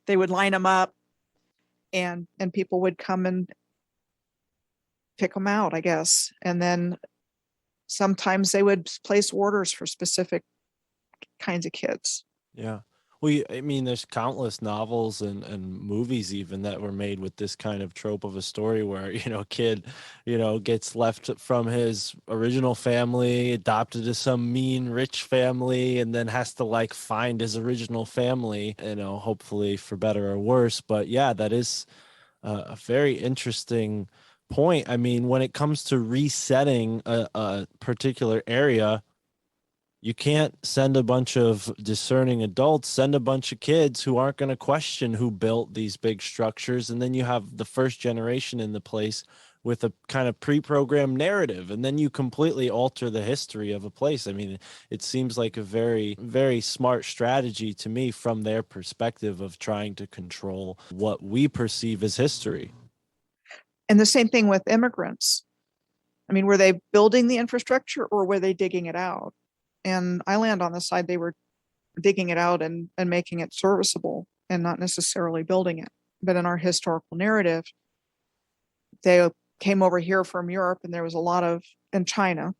C: They would line them up, and people would come and pick them out, I guess. And then sometimes they would place orders for specific kinds of kids.
A: Yeah. Well, I mean, there's countless novels and movies even that were made with this kind of trope of a story where, a kid, gets left from his original family, adopted to some mean rich family, and then has to like find his original family, hopefully for better or worse. But yeah, that is a very interesting point. I mean, when it comes to resetting a particular area, You can't send a bunch of discerning adults, send a bunch of kids who aren't going to question who built these big structures. And then you have the first generation in the place with a kind of pre-programmed narrative. And then you completely alter the history of a place. I mean, it seems like a very, very smart strategy to me from their perspective of trying to control what we perceive as history.
C: And the same thing with immigrants. I mean, were they building the infrastructure or were they digging it out? And I land on the side they were digging it out and making it serviceable and not necessarily building it. But in our historical narrative, they came over here from Europe, and there was a lot of, in China,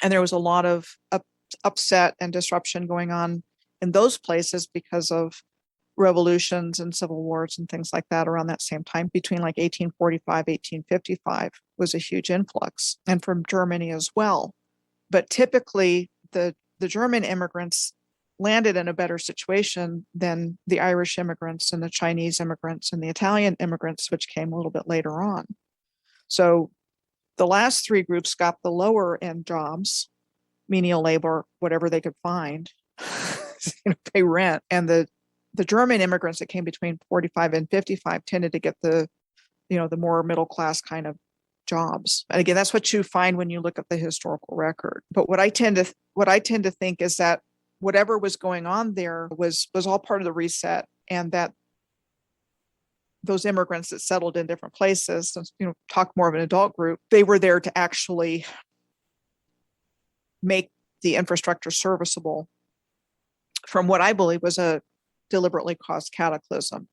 C: and there was a lot of upset and disruption going on in those places because of revolutions and civil wars and things like that around that same time. Between like 1845, 1855 was a huge influx, and from Germany as well. But typically the German immigrants landed in a better situation than the Irish immigrants and the Chinese immigrants and the Italian immigrants, which came a little bit later on. So the last three groups got the lower end jobs, menial labor, whatever they could find, pay rent. And the German immigrants that came between 45 and 55 tended to get the more middle class kind of jobs. And again, that's what you find when you look at the historical record. But what I tend to think is that whatever was going on there was all part of the reset, and that those immigrants that settled in different places, talk more of an adult group, they were there to actually make the infrastructure serviceable from what I believe was a deliberately caused cataclysm,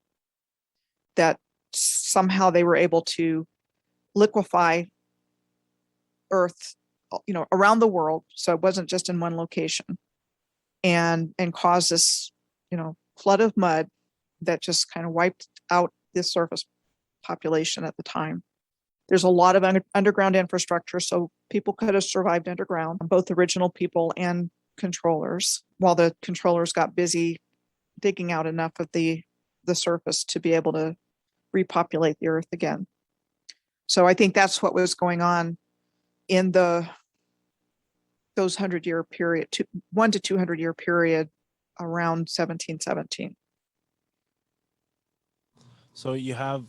C: that somehow they were able to liquefy Earth, around the world. So it wasn't just in one location, and cause this, flood of mud that just kind of wiped out the surface population at the time. There's a lot of underground infrastructure, so people could have survived underground, both original people and controllers, while the controllers got busy digging out enough of the surface to be able to repopulate the Earth again. So I think that's what was going on in those 100-year period, 1 to 200 year period around 1717.
A: So you have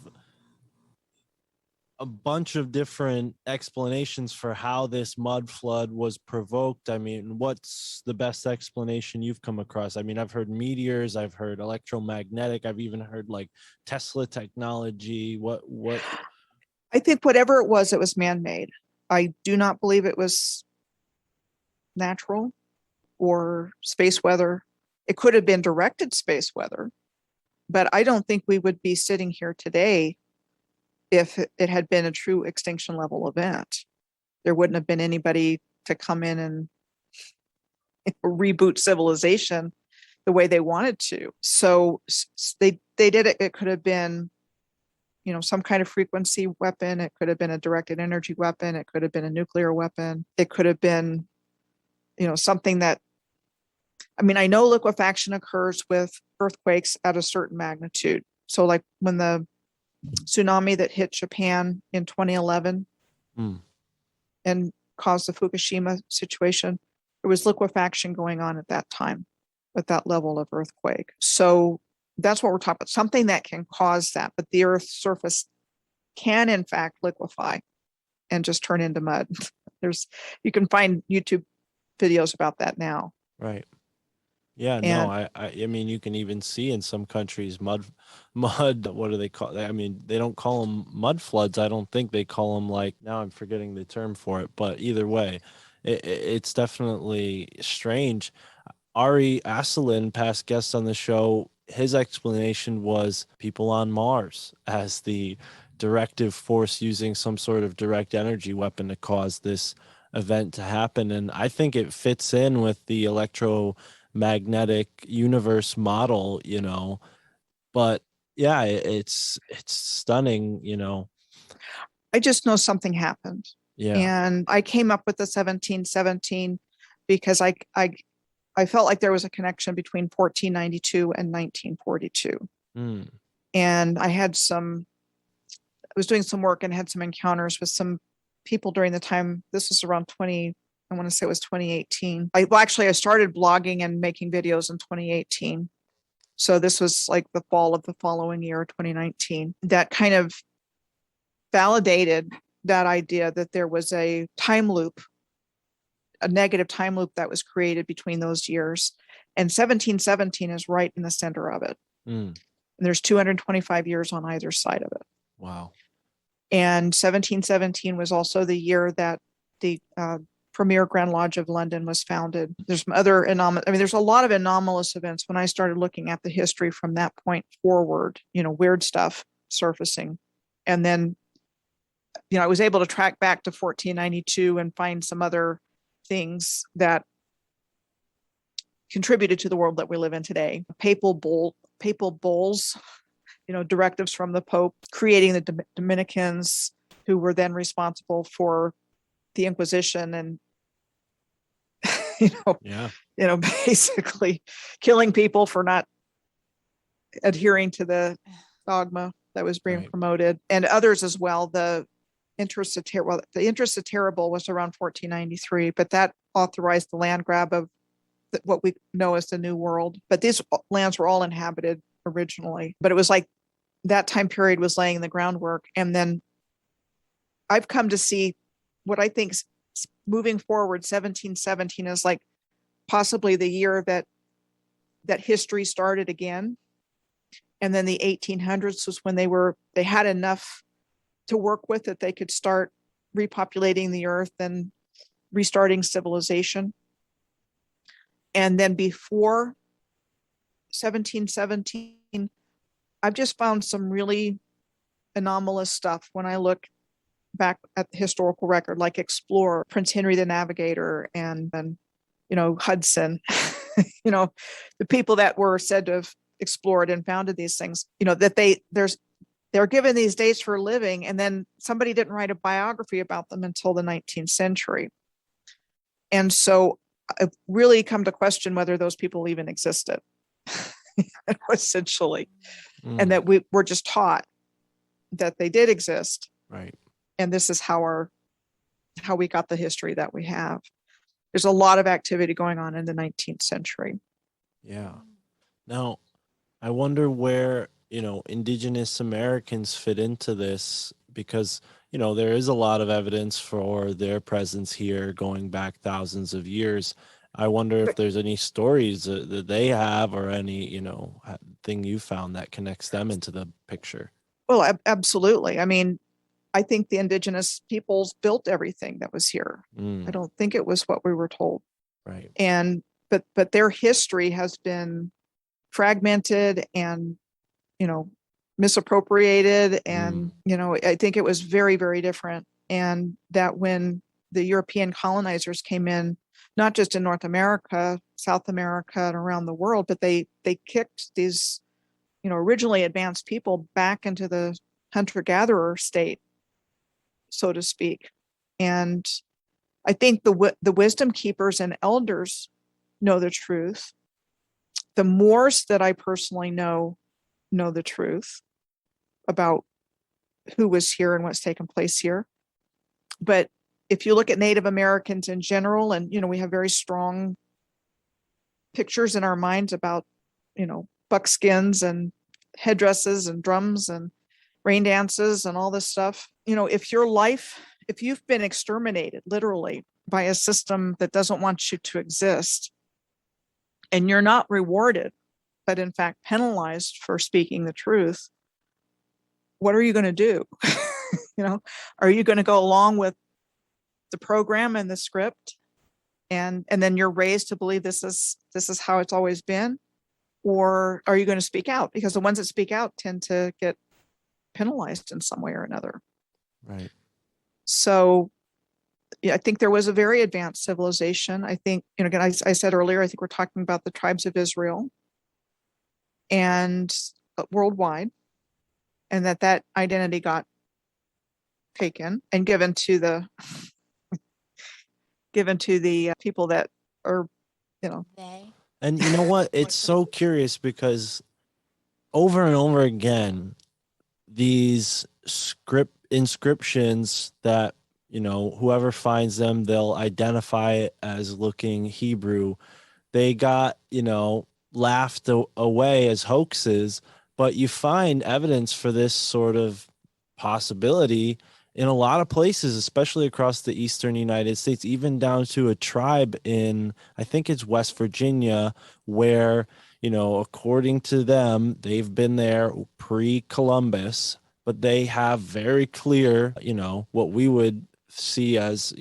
A: a bunch of different explanations for how this mud flood was provoked. I mean, what's the best explanation you've come across? I mean, I've heard meteors, I've heard electromagnetic, I've even heard like Tesla technology. What?
C: I think whatever it was man-made. I do not believe it was natural or space weather. It could have been directed space weather, but I don't think we would be sitting here today if it had been a true extinction level event. There wouldn't have been anybody to come in and reboot civilization the way they wanted to. So they did it. It could have been, some kind of frequency weapon. It could have been a directed energy weapon. It could have been a nuclear weapon. It could have been, something that, I know liquefaction occurs with earthquakes at a certain magnitude. So like when the tsunami that hit Japan in 2011 and caused the Fukushima situation, there was liquefaction going on at that time with that level of earthquake. So that's what we're talking about, something that can cause that. But the Earth's surface can, in fact, liquefy and just turn into mud. You can find YouTube videos about that now.
A: Right. Yeah, no, I mean, you can even see in some countries mud, what do they call? I mean, they don't call them mud floods. I don't think they call them now I'm forgetting the term for it, but either way, it's definitely strange. Ari Aselin, past guest on the show, his explanation was people on Mars as the directive force using some sort of direct energy weapon to cause this event to happen. And I think it fits in with the electromagnetic universe model, but yeah, it's stunning,
C: I just know something happened.
A: Yeah.
C: And I came up with the 1717 because I felt like there was a connection between 1492 and 1942. And I was doing some work and had some encounters with some people during the time. This was around 20 I want to say it was 2018. I started blogging and making videos in 2018. So this was like the fall of the following year, 2019. That kind of validated that idea that there was a time loop, a negative time loop that was created between those years. And 1717 is right in the center of it. And there's 225 years on either side of it.
A: Wow.
C: And 1717 was also the year that the Premier Grand Lodge of London was founded. There's some other there's a lot of anomalous events when I started looking at the history from that point forward, weird stuff surfacing. And then, I was able to track back to 1492 and find some other things that contributed to the world that we live in today. Papal bulls, directives from the Pope, creating the Dominicans, who were then responsible for the Inquisition and, basically killing people for not adhering to the dogma that was being promoted, and others as well. The interest of terrible was around 1493, but that authorized the land grab of what we know as the New World. But these lands were all inhabited originally, but it was like that time period was laying the groundwork. And then I've come to see what I think moving forward, 1717 is like possibly the year that history started again. And then the 1800s was when they had enough to work with that they could start repopulating the earth and restarting civilization. And then before 1717, I've just found some really anomalous stuff when I look back at the historical record, like Explorer, Prince Henry the Navigator, and Hudson, the people that were said to have explored and founded these things, that they're given these dates for a living, and then somebody didn't write a biography about them until the 19th century. And so I've really come to question whether those people even existed, essentially, and that we were just taught that they did exist.
A: Right.
C: And this is how we got the history that we have. There's a lot of activity going on in the 19th century.
A: Yeah. Now, I wonder where, indigenous Americans fit into this, because, there is a lot of evidence for their presence here going back thousands of years. I wonder if there's any stories that they have, or any, thing you found that connects them into the picture.
C: Well, absolutely. I mean, I think the indigenous peoples built everything that was here. I don't think it was what we were told.
A: Right.
C: But their history has been fragmented and, misappropriated. And, I think it was very, very different. And that when the European colonizers came in, not just in North America, South America, and around the world, but they kicked these, originally advanced people back into the hunter-gatherer state, so to speak. And I think the wisdom keepers and elders know the truth. The Moors that I personally know the truth about who was here and what's taken place here. But if you look at Native Americans in general, and, we have very strong pictures in our minds about, buckskins and headdresses and drums and rain dances and all this stuff. If you've been exterminated literally by a system that doesn't want you to exist, and you're not rewarded, but in fact penalized for speaking the truth, what are you going to do? Are you going to go along with the program and the script, and then you're raised to believe this is how it's always been? Or are you going to speak out? Because the ones that speak out tend to get penalized in some way or another.
A: Right.
C: So I think there was a very advanced civilization. I think, again, I said earlier, I think we're talking about the tribes of Israel and worldwide, and that identity got taken and given to the people that are,
E: They.
A: And you know what? It's so curious, because over and over again, these inscriptions that whoever finds them, they'll identify it as looking Hebrew. They got, laughed away as hoaxes, but you find evidence for this sort of possibility in a lot of places, especially across the eastern United States, even down to a tribe in, I think it's West Virginia, where, according to them, they've been there pre-Columbus, but they have very clear, what we would see as,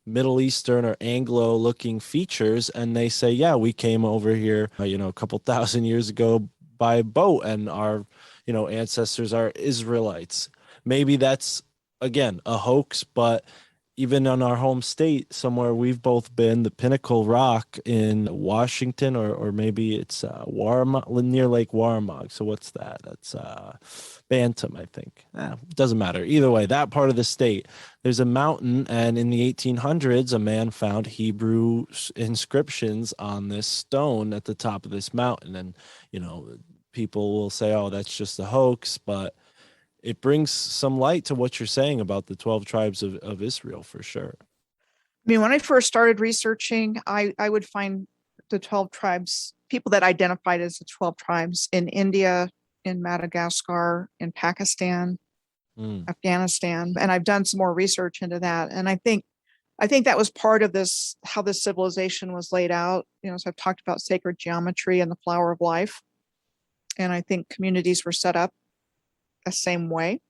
A: Middle Eastern or Anglo looking features. And they say, yeah, we came over here, a couple thousand years ago by boat, and our, ancestors are Israelites. Maybe that's, again, a hoax, but even in our home state, somewhere we've both been, the Pinnacle Rock in Washington, or maybe it's near Lake Warramog. So what's that? That's Bantam, I think. Doesn't matter. Either way, that part of the state, there's a mountain, and in the 1800s, a man found Hebrew inscriptions on this stone at the top of this mountain. And, people will say, oh, that's just a hoax, but it brings some light to what you're saying about the 12 tribes of Israel, for sure.
C: I mean, when I first started researching, I would find the 12 tribes, people that identified as the 12 tribes in India, in Madagascar, in Pakistan, Afghanistan. And I've done some more research into that. And I think that was part of this, how this civilization was laid out. So I've talked about sacred geometry and the flower of life. And I think communities were set up the same way.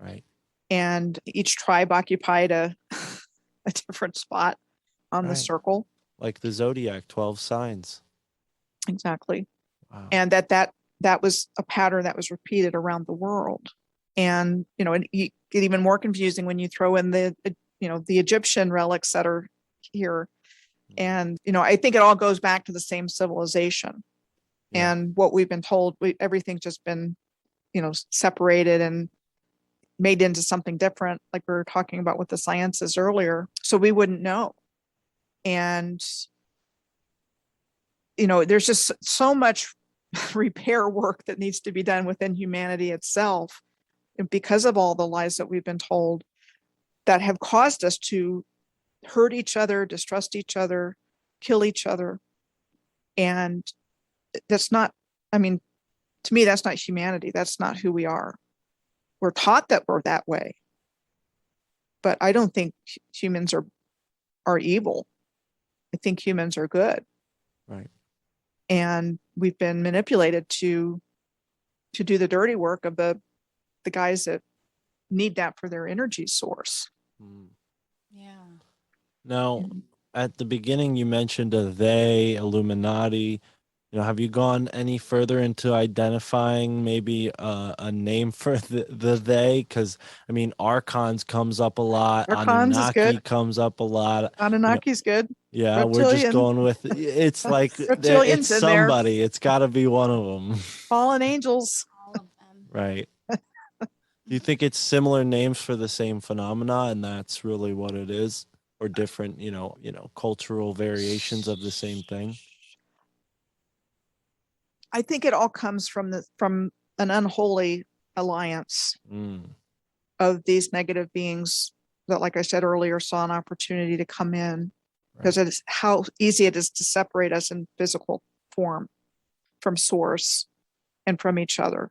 A: Right.
C: And each tribe occupied a different spot on the circle. Like
A: the Zodiac, 12 signs.
C: Exactly.
A: Wow.
C: And that was a pattern that was repeated around the world. And, it get even more confusing when you throw in the Egyptian relics that are here. And, I think it all goes back to the same civilization. Yeah. And what we've been told, everything's just been, separated and made into something different, like we were talking about with the sciences earlier. So we wouldn't know. And, there's just so much repair work that needs to be done within humanity itself, and because of all the lies that we've been told that have caused us to hurt each other, distrust each other, kill each other. And that's not, to me, that's not humanity. That's not who we are. We're taught that we're that way, but I don't think humans are evil. I think humans are good.
A: Right.
C: And we've been manipulated to do the dirty work of the guys that need that for their energy source.
E: Yeah.
A: Now, at the beginning, you mentioned they, Illuminati. Have you gone any further into identifying maybe a name for the they? Because, Archons comes up a lot.
C: Archons is good.
A: Comes up a lot.
C: Anunnaki's good.
A: Yeah,
C: Reptilian.
A: We're just going with, it's like, it's somebody. There. It's got to be one of them.
C: Fallen angels.
E: All of them.
A: Right. Do you think it's similar names for the same phenomena, and that's really what it is? Or different, cultural variations of the same thing?
C: I think it all comes from an unholy alliance of these negative beings that, like I said earlier, saw an opportunity to come in, because it is how easy it is to separate us in physical form from source and from each other.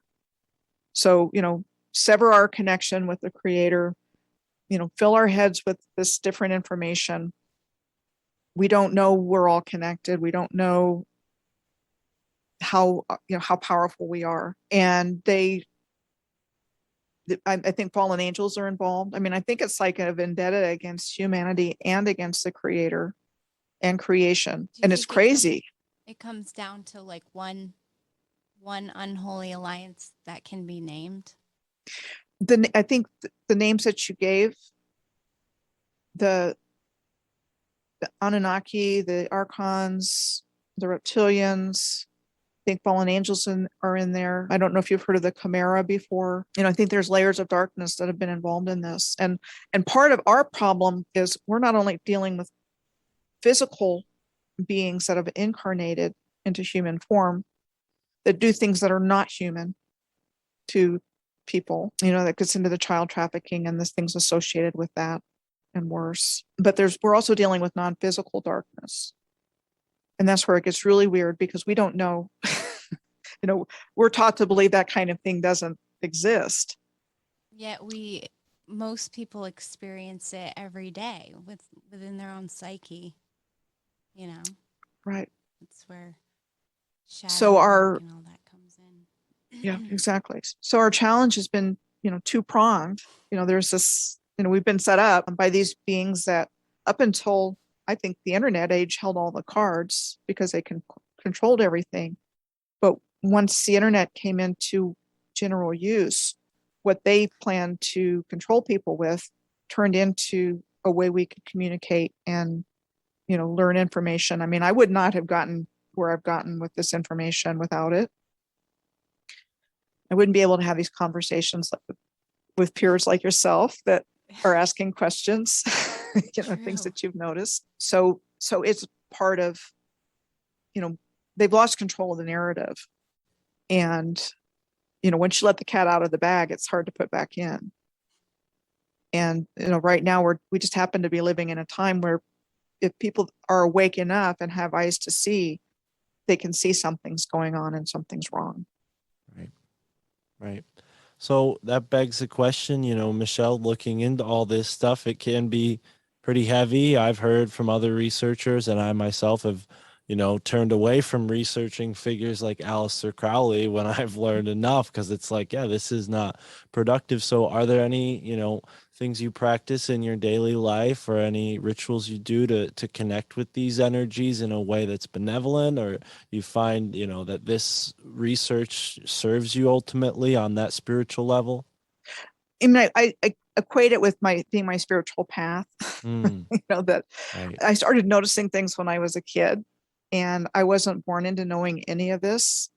C: So, sever our connection with the creator, fill our heads with this different information. We don't know we're all connected. We don't know how powerful we are. And I think fallen angels are involved. I think it's like a vendetta against humanity and against the creator and creation. And it's crazy.
E: It comes down to like one unholy alliance that can be named.
C: I think the names that you gave, the Anunnaki, the Archons, the Reptilians, I think fallen angels are in there. I don't know if you've heard of the Chimera before. I think there's layers of darkness that have been involved in this. And part of our problem is we're not only dealing with physical beings that have incarnated into human form that do things that are not human to people, that gets into the child trafficking and the things associated with that. and worse. But we're also dealing with non-physical darkness. And that's where it gets really weird, because we don't know, we're taught to believe that kind of thing doesn't exist.
E: Yet most people experience it every day within their own psyche,
C: Right.
E: That's where
C: So
E: shadow work and all that comes in.
C: Yeah, exactly. So our challenge has been, two-pronged. There's this, we've been set up by these beings that up until I think the internet age held all the cards because they controlled everything. But once the internet came into general use, what they planned to control people with turned into a way we could communicate and, learn information. I mean, I would not have gotten where I've gotten with this information without it. I wouldn't be able to have these conversations with peers like yourself that are asking questions, things that you've noticed. So it's part of, they've lost control of the narrative. And, once you let the cat out of the bag, it's hard to put back in. And, right now we just happen to be living in a time where if people are awake enough and have eyes to see, they can see something's going on and something's wrong.
A: Right. So that begs the question, Michelle, looking into all this stuff, it can be pretty heavy. I've heard from other researchers, and I myself have, turned away from researching figures like Aleister Crowley when I've learned enough, because it's like, yeah, this is not productive. So are there any, things you practice in your daily life or any rituals you do to connect with these energies in a way that's benevolent, or you find, that this research serves you ultimately on that spiritual level?
C: I mean, I equate it with being my spiritual path. That
A: Right.
C: I started noticing things when I was a kid, and I wasn't born into knowing any of this.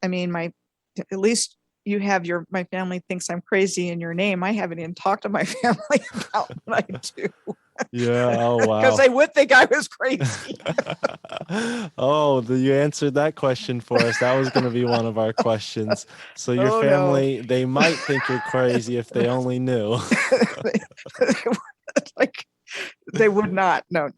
C: I mean, at least you have my family thinks I'm crazy in your name. I haven't even talked to my family about what I do.
A: Yeah. Oh, wow.
C: Because they would think I was crazy.
A: You answered that question for us. That was going to be one of our questions. So your family,
C: No.
A: they might think you're crazy if they only knew.
C: Like, they would not. No.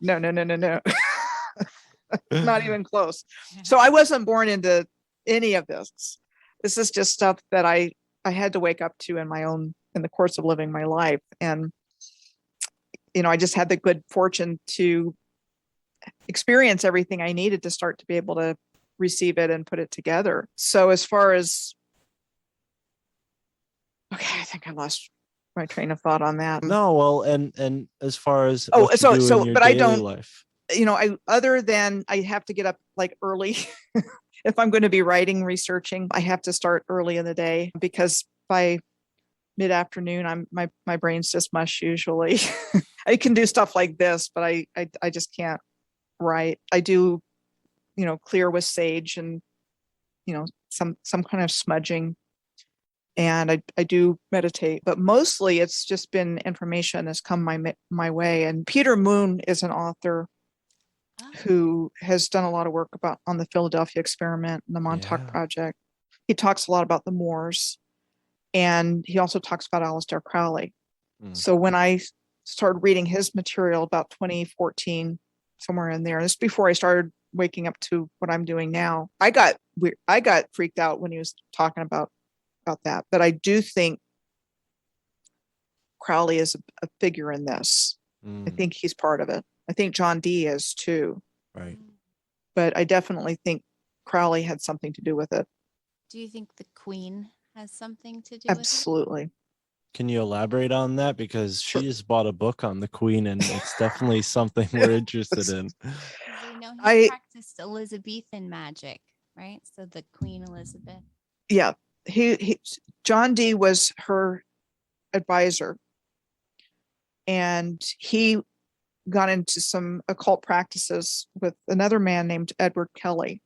C: Not even close. So I wasn't born into any of this. This is just stuff that I had to wake up to in the course of living my life. And, I just had the good fortune to experience everything I needed to start to be able to receive it and put it together. So as far as, okay, I think I lost my train of thought on that.
A: No, well, and as far as
C: in your
A: daily
C: I don't,
A: life.
C: Other than I have to get up like early. If I'm going to be writing, researching, I have to start early in the day, because by mid-afternoon, my brain's just mush usually. I can do stuff like this, but I just can't write. I do, clear with sage and, some kind of smudging. And I do meditate, but mostly it's just been information that's come my way. And Peter Moon is an author who has done a lot of work on the Philadelphia experiment and the Montauk Project. He talks a lot about the Moors, and he also talks about Aleister Crowley. So when I started reading his material about 2014, somewhere in there, this is before I started waking up to what I'm doing now, I got freaked out when he was talking about that. But I do think Crowley is a figure in this. I think he's part of it. I think John Dee is too.
A: Right.
C: But I definitely think Crowley had something to do with it.
E: Do you think the Queen has something to do
C: Absolutely.
E: with it?
A: Can you elaborate on that? Because she just bought a book on the Queen, and it's definitely something we're interested in.
E: I know he practiced Elizabethan magic, right? So the Queen Elizabeth.
C: Yeah. John Dee was her advisor, and he got into some occult practices with another man named Edward Kelly,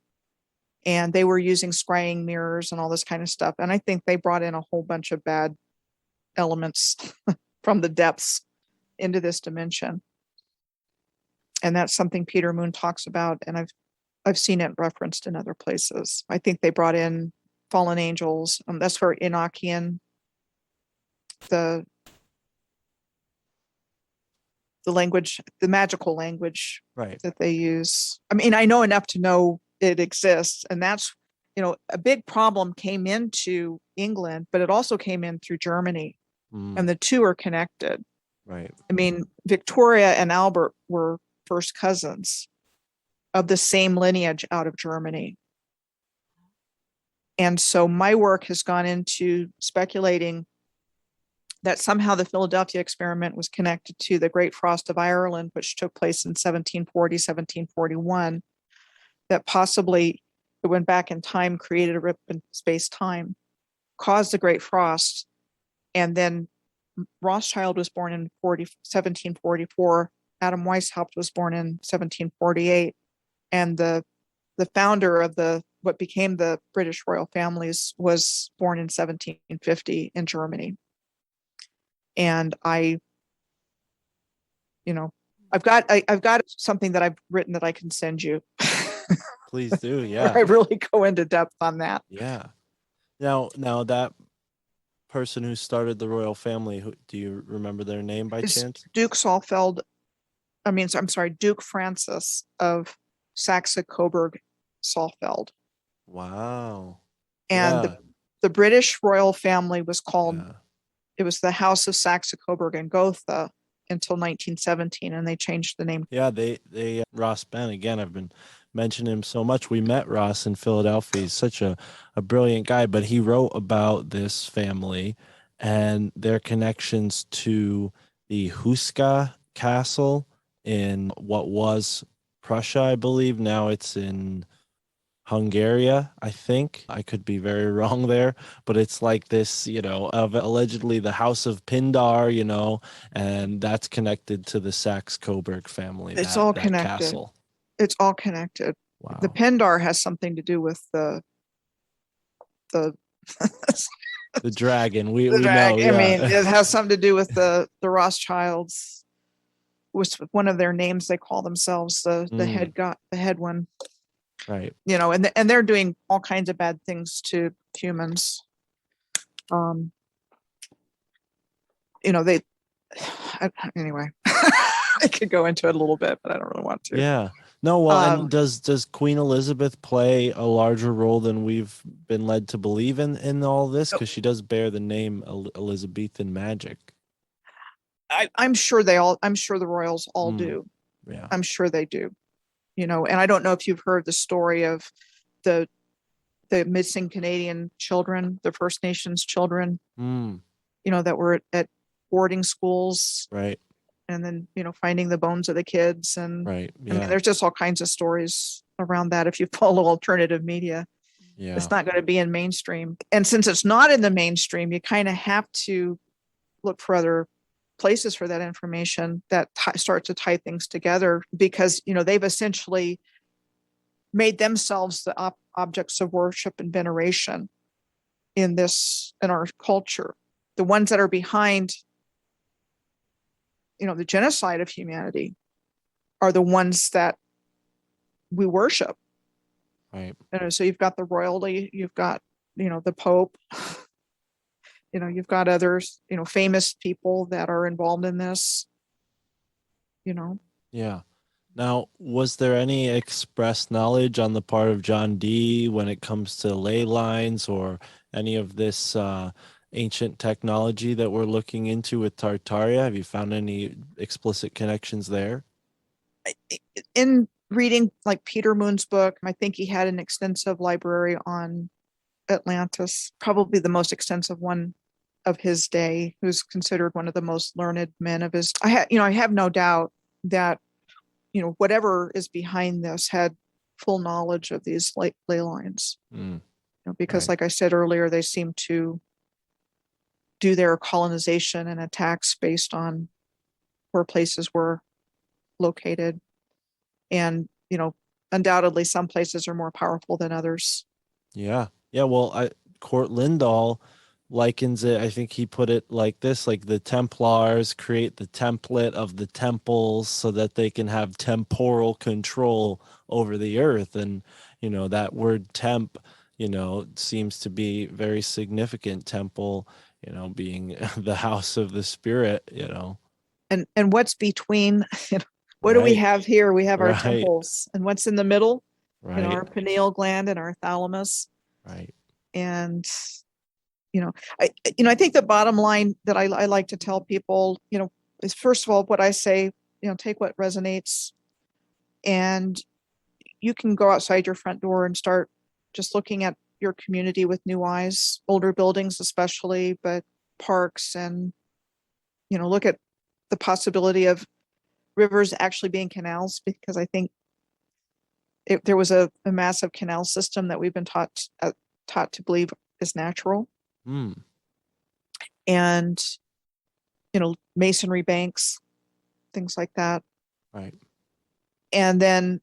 C: and they were using scrying mirrors and all this kind of stuff. And I think they brought in a whole bunch of bad elements from the depths into this dimension. And that's something Peter Moon talks about, and I've seen it referenced in other places. I think they brought in fallen angels. That's where Enochian, the the language, the magical language
A: Right.
C: that they use. I mean, I know enough to know it exists, and that's, a big problem came into England, but it also came in through Germany, and the two are connected.
A: Right.
C: I mean, Victoria and Albert were first cousins of the same lineage out of Germany. And so my work has gone into speculating that somehow the Philadelphia experiment was connected to the Great Frost of Ireland, which took place in 1740, 1741, that possibly it went back in time, created a rip in space-time, caused the Great Frost, and then Rothschild was born in 1744. Adam Weishaupt was born in 1748, and the founder of what became the British royal families was born in 1750 in Germany. And I've got something that I've written that I can send you.
A: Please do. Yeah.
C: I really go into depth on that.
A: Yeah. Now that person who started the royal family, do you remember their name by chance?
C: Duke Francis of Saxe-Coburg-Saalfeld.
A: Wow.
C: And the British royal family was called, it was the House of Saxe-Coburg and Gotha until 1917, and they changed the name.
A: Yeah, they Ross Ben, again, I've been mentioning him so much. We met Ross in Philadelphia. He's such a brilliant guy, but he wrote about this family and their connections to the Huska Castle in what was Prussia, I believe. Now it's in Hungary, I think. I could be very wrong there, but it's like this, of allegedly the House of Pindar, and that's connected to the Saxe-Coburg family.
C: It's all
A: that
C: connected.
A: Castle.
C: It's all connected.
A: Wow.
C: The Pindar has something to do with the
A: the dragon. We
C: dragon.
A: know. Yeah.
C: I mean, it has something to do with the Rothschilds. Was one of their names they call themselves, the head one.
A: Right.
C: And they're doing all kinds of bad things to humans. Anyway, I could go into it a little bit, but I don't really want to.
A: Yeah. No, well, and does Queen Elizabeth play a larger role than we've been led to believe in all this? Because she does bear the name Elizabethan magic.
C: I'm sure I'm sure the royals all do.
A: Yeah.
C: I'm sure they do. And I don't know if you've heard the story of the missing Canadian children, the First Nations children, that were at boarding schools.
A: Right.
C: And then, finding the bones of the kids. And
A: right. Yeah.
C: I mean, there's just all kinds of stories around that. If you follow alternative media, it's not going to be in mainstream. And since it's not in the mainstream, you kind of have to look for other places for that information that start to tie things together, because, they've essentially made themselves the objects of worship and veneration in our culture. The ones that are behind the genocide of humanity are the ones that we worship.
A: Right.
C: So you've got the royalty, you've got, the Pope, you've got others, famous people that are involved in this,
A: Yeah. Now, was there any expressed knowledge on the part of John Dee when it comes to ley lines or any of this ancient technology that we're looking into with Tartaria? Have you found any explicit connections there?
C: In reading like Peter Moon's book, I think he had an extensive library on Atlantis, probably the most extensive one of his day, who's considered one of the most learned men of his. I have no doubt that whatever is behind this had full knowledge of these ley lines. Because
A: right.
C: Like I said earlier, they seem to do their colonization and attacks based on where places were located. And, undoubtedly some places are more powerful than others.
A: Yeah. Yeah. Well, Court Lindahl likens it, I think he put it like this, like the Templars create the template of the temples so that they can have temporal control over the earth. And, that word temp, seems to be very significant. Temple, being the house of the spirit,
C: and what's between, what do we
A: Right.
C: have here? We have our
A: Right.
C: temples, and what's in the middle?
A: Right.
C: Our pineal gland and our thalamus.
A: Right.
C: And I think the bottom line that I like to tell people, is, first of all, what I say, take what resonates, and you can go outside your front door and start just looking at your community with new eyes, older buildings especially, but parks, and look at the possibility of rivers actually being canals, because I think there was a massive canal system that we've been taught to believe is natural.
A: Mm.
C: And masonry banks, things like that.
A: Right.
C: And then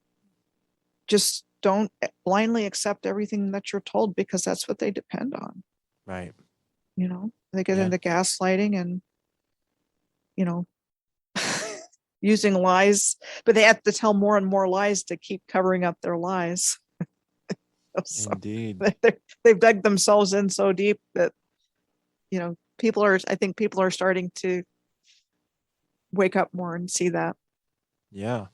C: just don't blindly accept everything that you're told, because that's what they depend on.
A: Right.
C: They get
A: Yeah.
C: into gaslighting and using lies, but they have to tell more and more lies to keep covering up their lies. So
A: Indeed.
C: they've dug themselves in so deep that I think people are starting to wake up more and see that.
A: Yeah.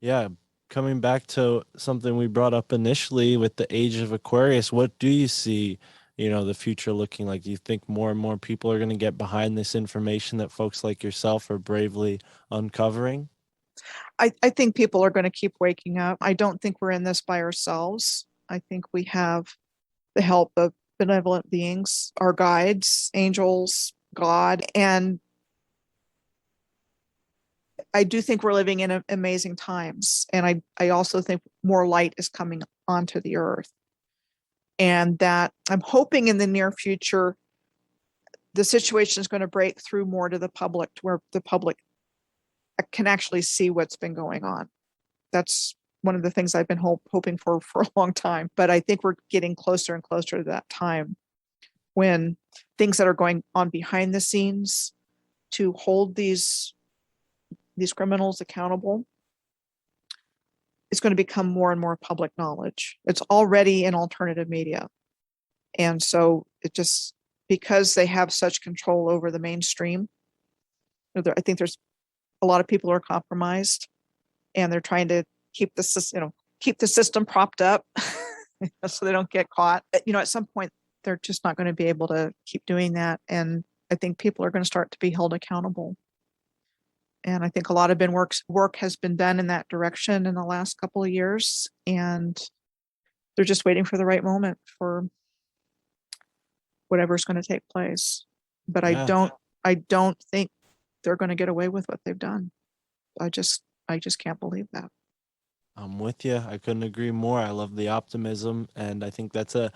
A: Yeah. Coming back to something we brought up initially with the age of Aquarius, what do you see, the future looking like? Do you think more and more people are going to get behind this information that folks like yourself are bravely uncovering?
C: I think people are going to keep waking up. I don't think we're in this by ourselves. I think we have the help of benevolent beings, our guides, angels, God. And I do think we're living in amazing times. And I also think more light is coming onto the earth. And that I'm hoping in the near future, the situation is going to break through more to the public, to where the public can actually see what's been going on. That's one of the things I've been hoping for a long time. But I think we're getting closer and closer to that time when things that are going on behind the scenes to hold these criminals accountable, it's going to become more and more public knowledge. It's already in alternative media. And so it just, because they have such control over the mainstream, I think there's a lot of people are compromised, and they're trying to keep the system propped up so they don't get caught. At some point, they're just not going to be able to keep doing that. And I think people are going to start to be held accountable. And I think a lot of work has been done in that direction in the last couple of years, and they're just waiting for the right moment for whatever's going to take place. But
A: Yeah.
C: I don't think they're going to get away with what they've done. I just can't believe that.
A: I'm with you. I couldn't agree more. I love the optimism, and I think that's a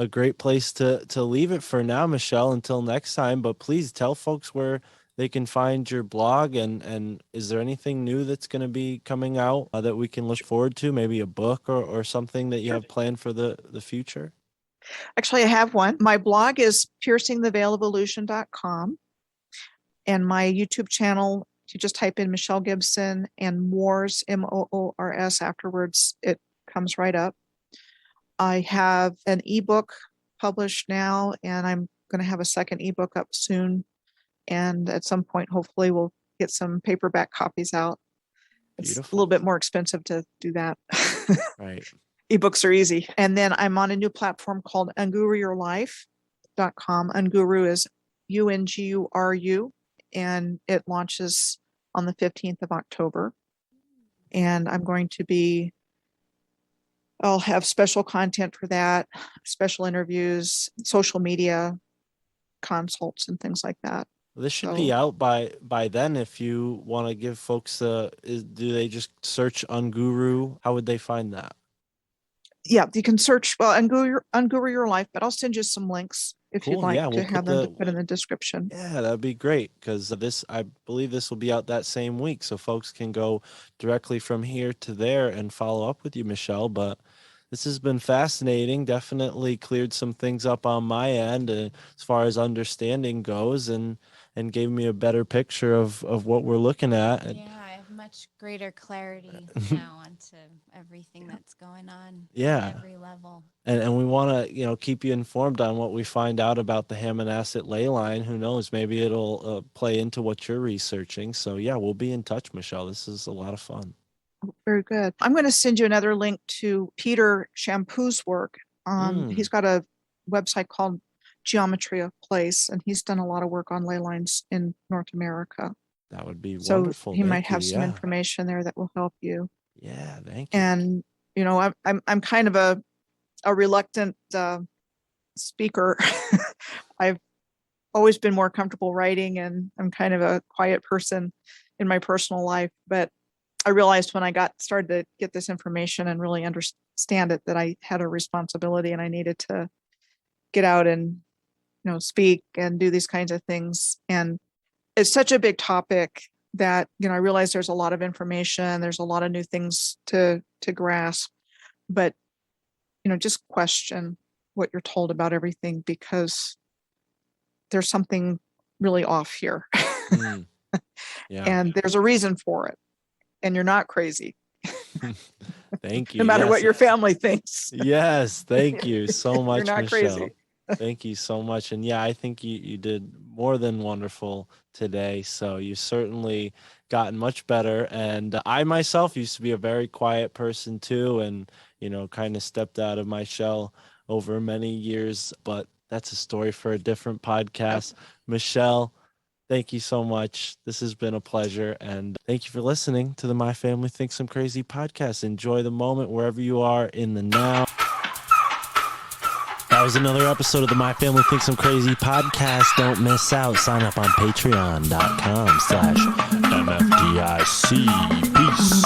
A: great place to leave it for now, Michelle, until next time. But please tell folks where they can find your blog, and is there anything new that's going to be coming out that we can look forward to? Maybe a book or something that you have planned for the future?
C: Actually, I have one. My blog is piercingtheveilofillusion.com, and my YouTube channel, you just type in Michelle Gibson and Moors, Moors, afterwards, it comes right up. I have an ebook published now, and I'm going to have a second ebook up soon. And at some point, hopefully, we'll get some paperback copies out. It's
A: Beautiful.
C: a little bit more expensive to do that.
A: Right.
C: Ebooks are easy. And then I'm on a new platform called unguruyourlife.com. Unguru is Unguru, and it launches on the 15th of October. And I'll have special content for that, special interviews, social media consults, and things like that.
A: This should be out by then. If you want to give folks do they just search Unguru? How would they find that?
C: Yeah, you can search Unguru Your Life, but I'll send you some links if you'd like to have them to put in the description.
A: Yeah, that'd be great, because I believe this will be out that same week, so folks can go directly from here to there and follow up with you, Michelle. But this has been fascinating. Definitely cleared some things up on my end as far as understanding goes, and gave me a better picture of what we're looking at.
E: Yeah, much greater clarity now onto everything that's going on
A: Yeah.
E: at every level.
A: And we want to, keep you informed on what we find out about the Hammonasset ley line. Who knows? Maybe it'll play into what you're researching. So yeah, we'll be in touch, Michelle. This is a lot of fun.
C: Very good. I'm going to send you another link to Peter Shampoo's work. He's got a website called Geometry of Place, and he's done a lot of work on ley lines in North America.
A: That would be
C: So
A: wonderful.
C: he might have
A: you.
C: some
A: Yeah.
C: information there that will help you.
A: Yeah, thank you.
C: And I'm kind of a reluctant speaker. I've always been more comfortable writing, and I'm kind of a quiet person in my personal life. But I realized when I started to get this information and really understand it, that I had a responsibility and I needed to get out and, speak and do these kinds of things. And it's such a big topic that, I realize there's a lot of information, there's a lot of new things to grasp, but, just question what you're told about everything, because there's something really off here.
A: Yeah.
C: And there's a reason for it. And you're not crazy.
A: Thank you.
C: No matter
A: Yes.
C: what your family thinks.
A: Yes, thank you so much,
C: You're not
A: Michelle.
C: crazy.
A: Thank you so much. And yeah, I think you did more than wonderful today. So you certainly gotten much better. And I myself used to be a very quiet person too, and kind of stepped out of my shell over many years. But that's a story for a different podcast. Michelle, thank you so much. This has been a pleasure. And thank you for listening to the My Family Thinks I'm Crazy podcast. Enjoy the moment wherever you are in the now. That was another episode of the My Family Thinks I'm Crazy podcast. Don't miss out. Sign up on patreon.com/MFDIC. Peace.